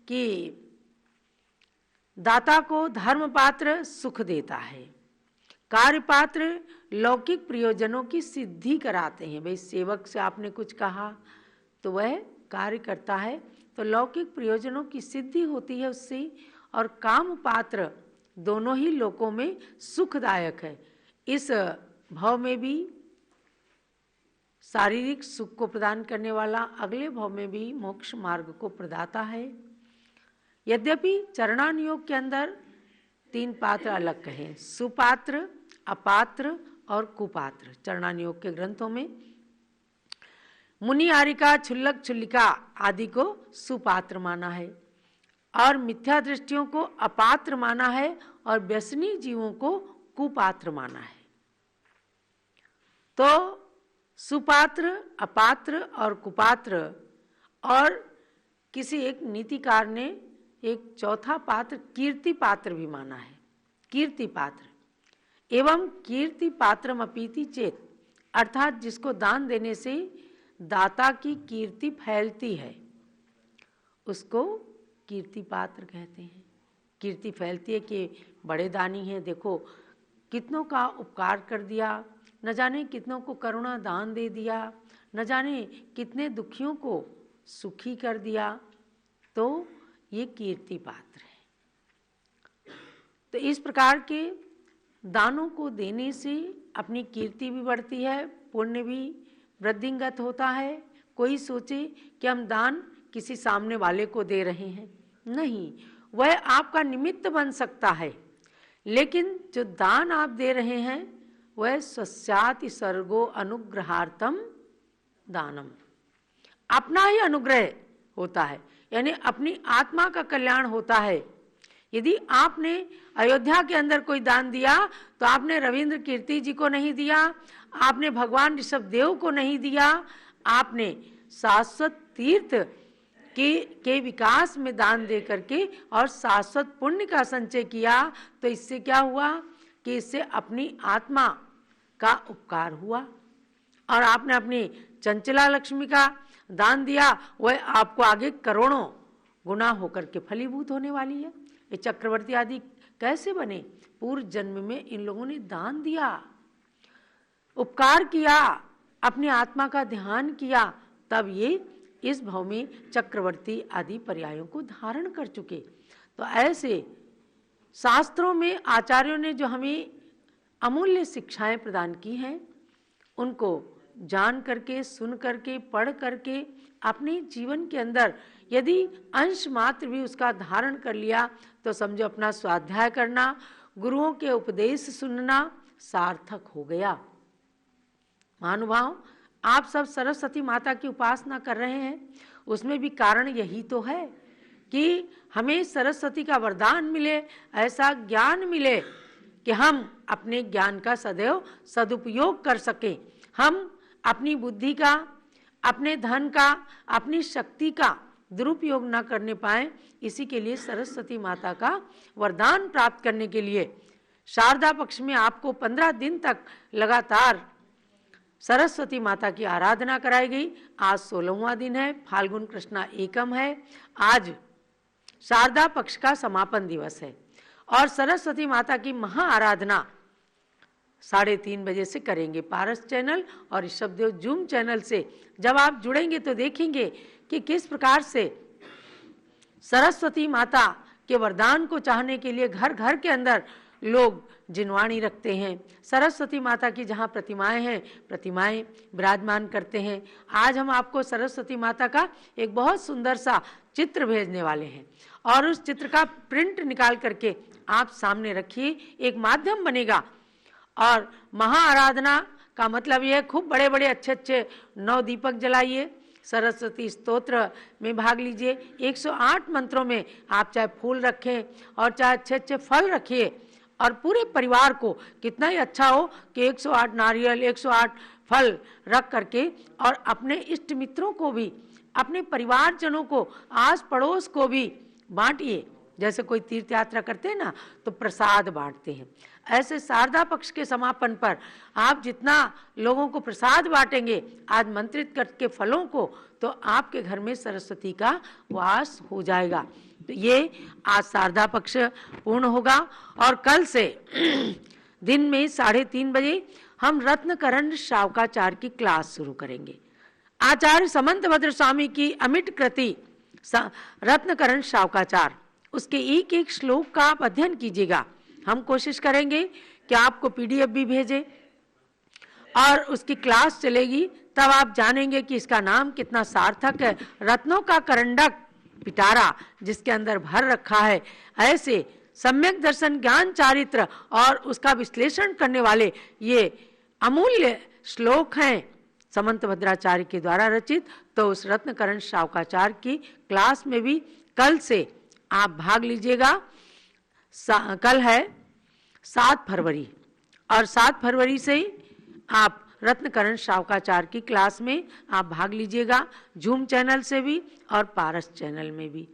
कि दाता को धर्म पात्र सुख देता है, कार्य पात्र लौकिक प्रयोजनों की सिद्धि कराते हैं। भाई सेवक से आपने कुछ कहा तो वह कार्य करता है, तो लौकिक प्रयोजनों की सिद्धि होती है उससे। और काम पात्र दोनों ही लोकों में सुखदायक है, इस भाव में भी शारीरिक सुख को प्रदान करने वाला, अगले भाव में भी मोक्ष मार्ग को प्रदाता है। यद्यपि चरणान योग के अंदर 3 पात्र अलग कहे, सुपात्र, अपात्र और कुपात्र। चरणान योग के ग्रंथों में मुनि आरिका, छुल्लक छुल्लिका आदि को सुपात्र माना है और मिथ्या दृष्टियों को अपात्र माना है और व्यसनी जीवों को कुपात्र माना है। तो सुपात्र, अपात्र और कुपात्र, और किसी एक नीतिकार ने एक चौथा पात्र कीर्ति पात्र भी माना है। कीर्ति पात्र एवं कीर्ति पात्रम अपीति चेत, अर्थात जिसको दान देने से दाता की कीर्ति फैलती है उसको कीर्ति पात्र कहते हैं। कीर्ति फैलती है कि बड़े दानी हैं, देखो कितनों का उपकार कर दिया, न जाने कितनों को करुणा दान दे दिया, न जाने कितने दुखियों को सुखी कर दिया, तो ये कीर्ति पात्र है। तो इस प्रकार के दानों को देने से अपनी कीर्ति भी बढ़ती है, पुण्य भी वृद्धिंगत होता है। कोई सोचे कि हम दान किसी सामने वाले को दे रहे हैं, नहीं, वह आपका निमित्त बन सकता है, लेकिन जो दान आप दे रहे हैं वह स्वस्याति सर्गो अनुग्रहार्थम दानम, अपना ही अनुग्रह होता है, यानी अपनी आत्मा का कल्याण होता है। यदि आपने अयोध्या के अंदर कोई दान दिया तो आपने रविंद्र कीर्ति जी को नहीं दिया, आपने भगवान ऋषभदेव को नहीं दिया, आपने शाश्वत तीर्थ के विकास में दान दे करके और शाश्वत पुण्य का संचय किया। तो इससे क्या हुआ कि इससे अपनी आत्मा का उपकार हुआ। और आपने अपनी चंचला लक्ष्मी का दान दिया, वह आपको आगे करोड़ों गुना होकर के फलीभूत होने वाली है। ये चक्रवर्ती आदि कैसे बने? पूर्व जन्म में इन लोगों ने दान दिया, उपकार किया, अपनी आत्मा का ध्यान किया, तब ये इस भाव में चक्रवर्ती आदि पर्यायों को धारण कर चुके। तो ऐसे शास्त्रों में आचार्यों ने जो हमें अमूल्य शिक्षाएं प्रदान की हैं, उनको जान करके, सुन करके, पढ़ करके अपने जीवन के अंदर यदि अंश मात्र भी उसका धारण कर लिया तो समझो अपना स्वाध्याय करना, गुरुओं के उपदेश सुनना सार्थक हो गया। महानुभाव, आप सब सरस्वती माता की उपासना कर रहे हैं, उसमें भी कारण यही तो है कि हमें सरस्वती का वरदान मिले, ऐसा ज्ञान मिले कि हम अपने ज्ञान का सदैव सदुपयोग कर सकें, हम अपनी बुद्धि का, अपने धन का, अपनी शक्ति का दुरुपयोग न करने पाए। इसी के लिए सरस्वती माता का वरदान प्राप्त करने के लिए शारदा पक्ष में आपको 15 दिन तक लगातार सरस्वती माता की आराधना कराई गई। आज 16वां दिन है, फाल्गुन कृष्णा एकम है। आज शारदा पक्ष का समापन दिवस है और सरस्वती माता की महा आराधना 3:30 बजे से करेंगे पारस चैनल और ऋषभदेव जूम चैनल से। जब आप जुड़ेंगे तो देखेंगे कि किस प्रकार से सरस्वती माता के वरदान को चाहने के लिए घर घर के अंदर लोग जिनवाणी रखते हैं। सरस्वती माता की जहाँ प्रतिमाएं हैं, प्रतिमाएं विराजमान करते हैं। आज हम आपको सरस्वती माता का एक बहुत सुंदर सा चित्र भेजने वाले हैं और उस चित्र का प्रिंट निकाल करके आप सामने रखिए, एक माध्यम बनेगा। और महा आराधना का मतलब यह खूब बड़े बड़े अच्छे अच्छे 9 दीपक जलाइए, सरस्वती स्तोत्र में भाग लीजिए। 108 मंत्रों में आप चाहे फूल रखें और चाहे अच्छे अच्छे फल रखिए और पूरे परिवार को कितना ही अच्छा हो कि 108 नारियल 108 फल रख करके और अपने इष्ट मित्रों को भी, अपने परिवारजनों को, आस पड़ोस को भी बांटिए। जैसे कोई तीर्थ यात्रा करते हैं ना तो प्रसाद बांटते हैं, ऐसे शारदा पक्ष के समापन पर आप जितना लोगों को प्रसाद बांटेंगे आज मंत्रित करके फलों को, तो आपके घर में सरस्वती का वास हो जाएगा। तो ये आज शारदा पक्ष पूर्ण होगा और कल से दिन में 3:30 बजे हम रत्नकरण शावकाचार की क्लास शुरू करेंगे। आचार्य समंतभद्र स्वामी की अमिट कृति रत्नकरण शावकाचार, उसके एक एक श्लोक का आप अध्ययन कीजिएगा। हम कोशिश करेंगे कि आपको PDF भी भेजें और उसकी क्लास चलेगी, तब आप जानेंगे कि इसका नाम कितना सार्थक है। रत्नों का करंडक पिटारा जिसके अंदर भर रखा है, ऐसे सम्यक दर्शन ज्ञान चारित्र और उसका विश्लेषण करने वाले ये अमूल्य श्लोक हैं समंत भद्राचार्य के द्वारा रचित। तो उस रत्नकरण शावकाचार की क्लास में भी कल से आप भाग लीजिएगा। कल है 7 फरवरी और 7 फरवरी से ही आप रत्नकरण शावकाचार की क्लास में आप भाग लीजिएगा, जूम चैनल से भी और पारस चैनल में भी।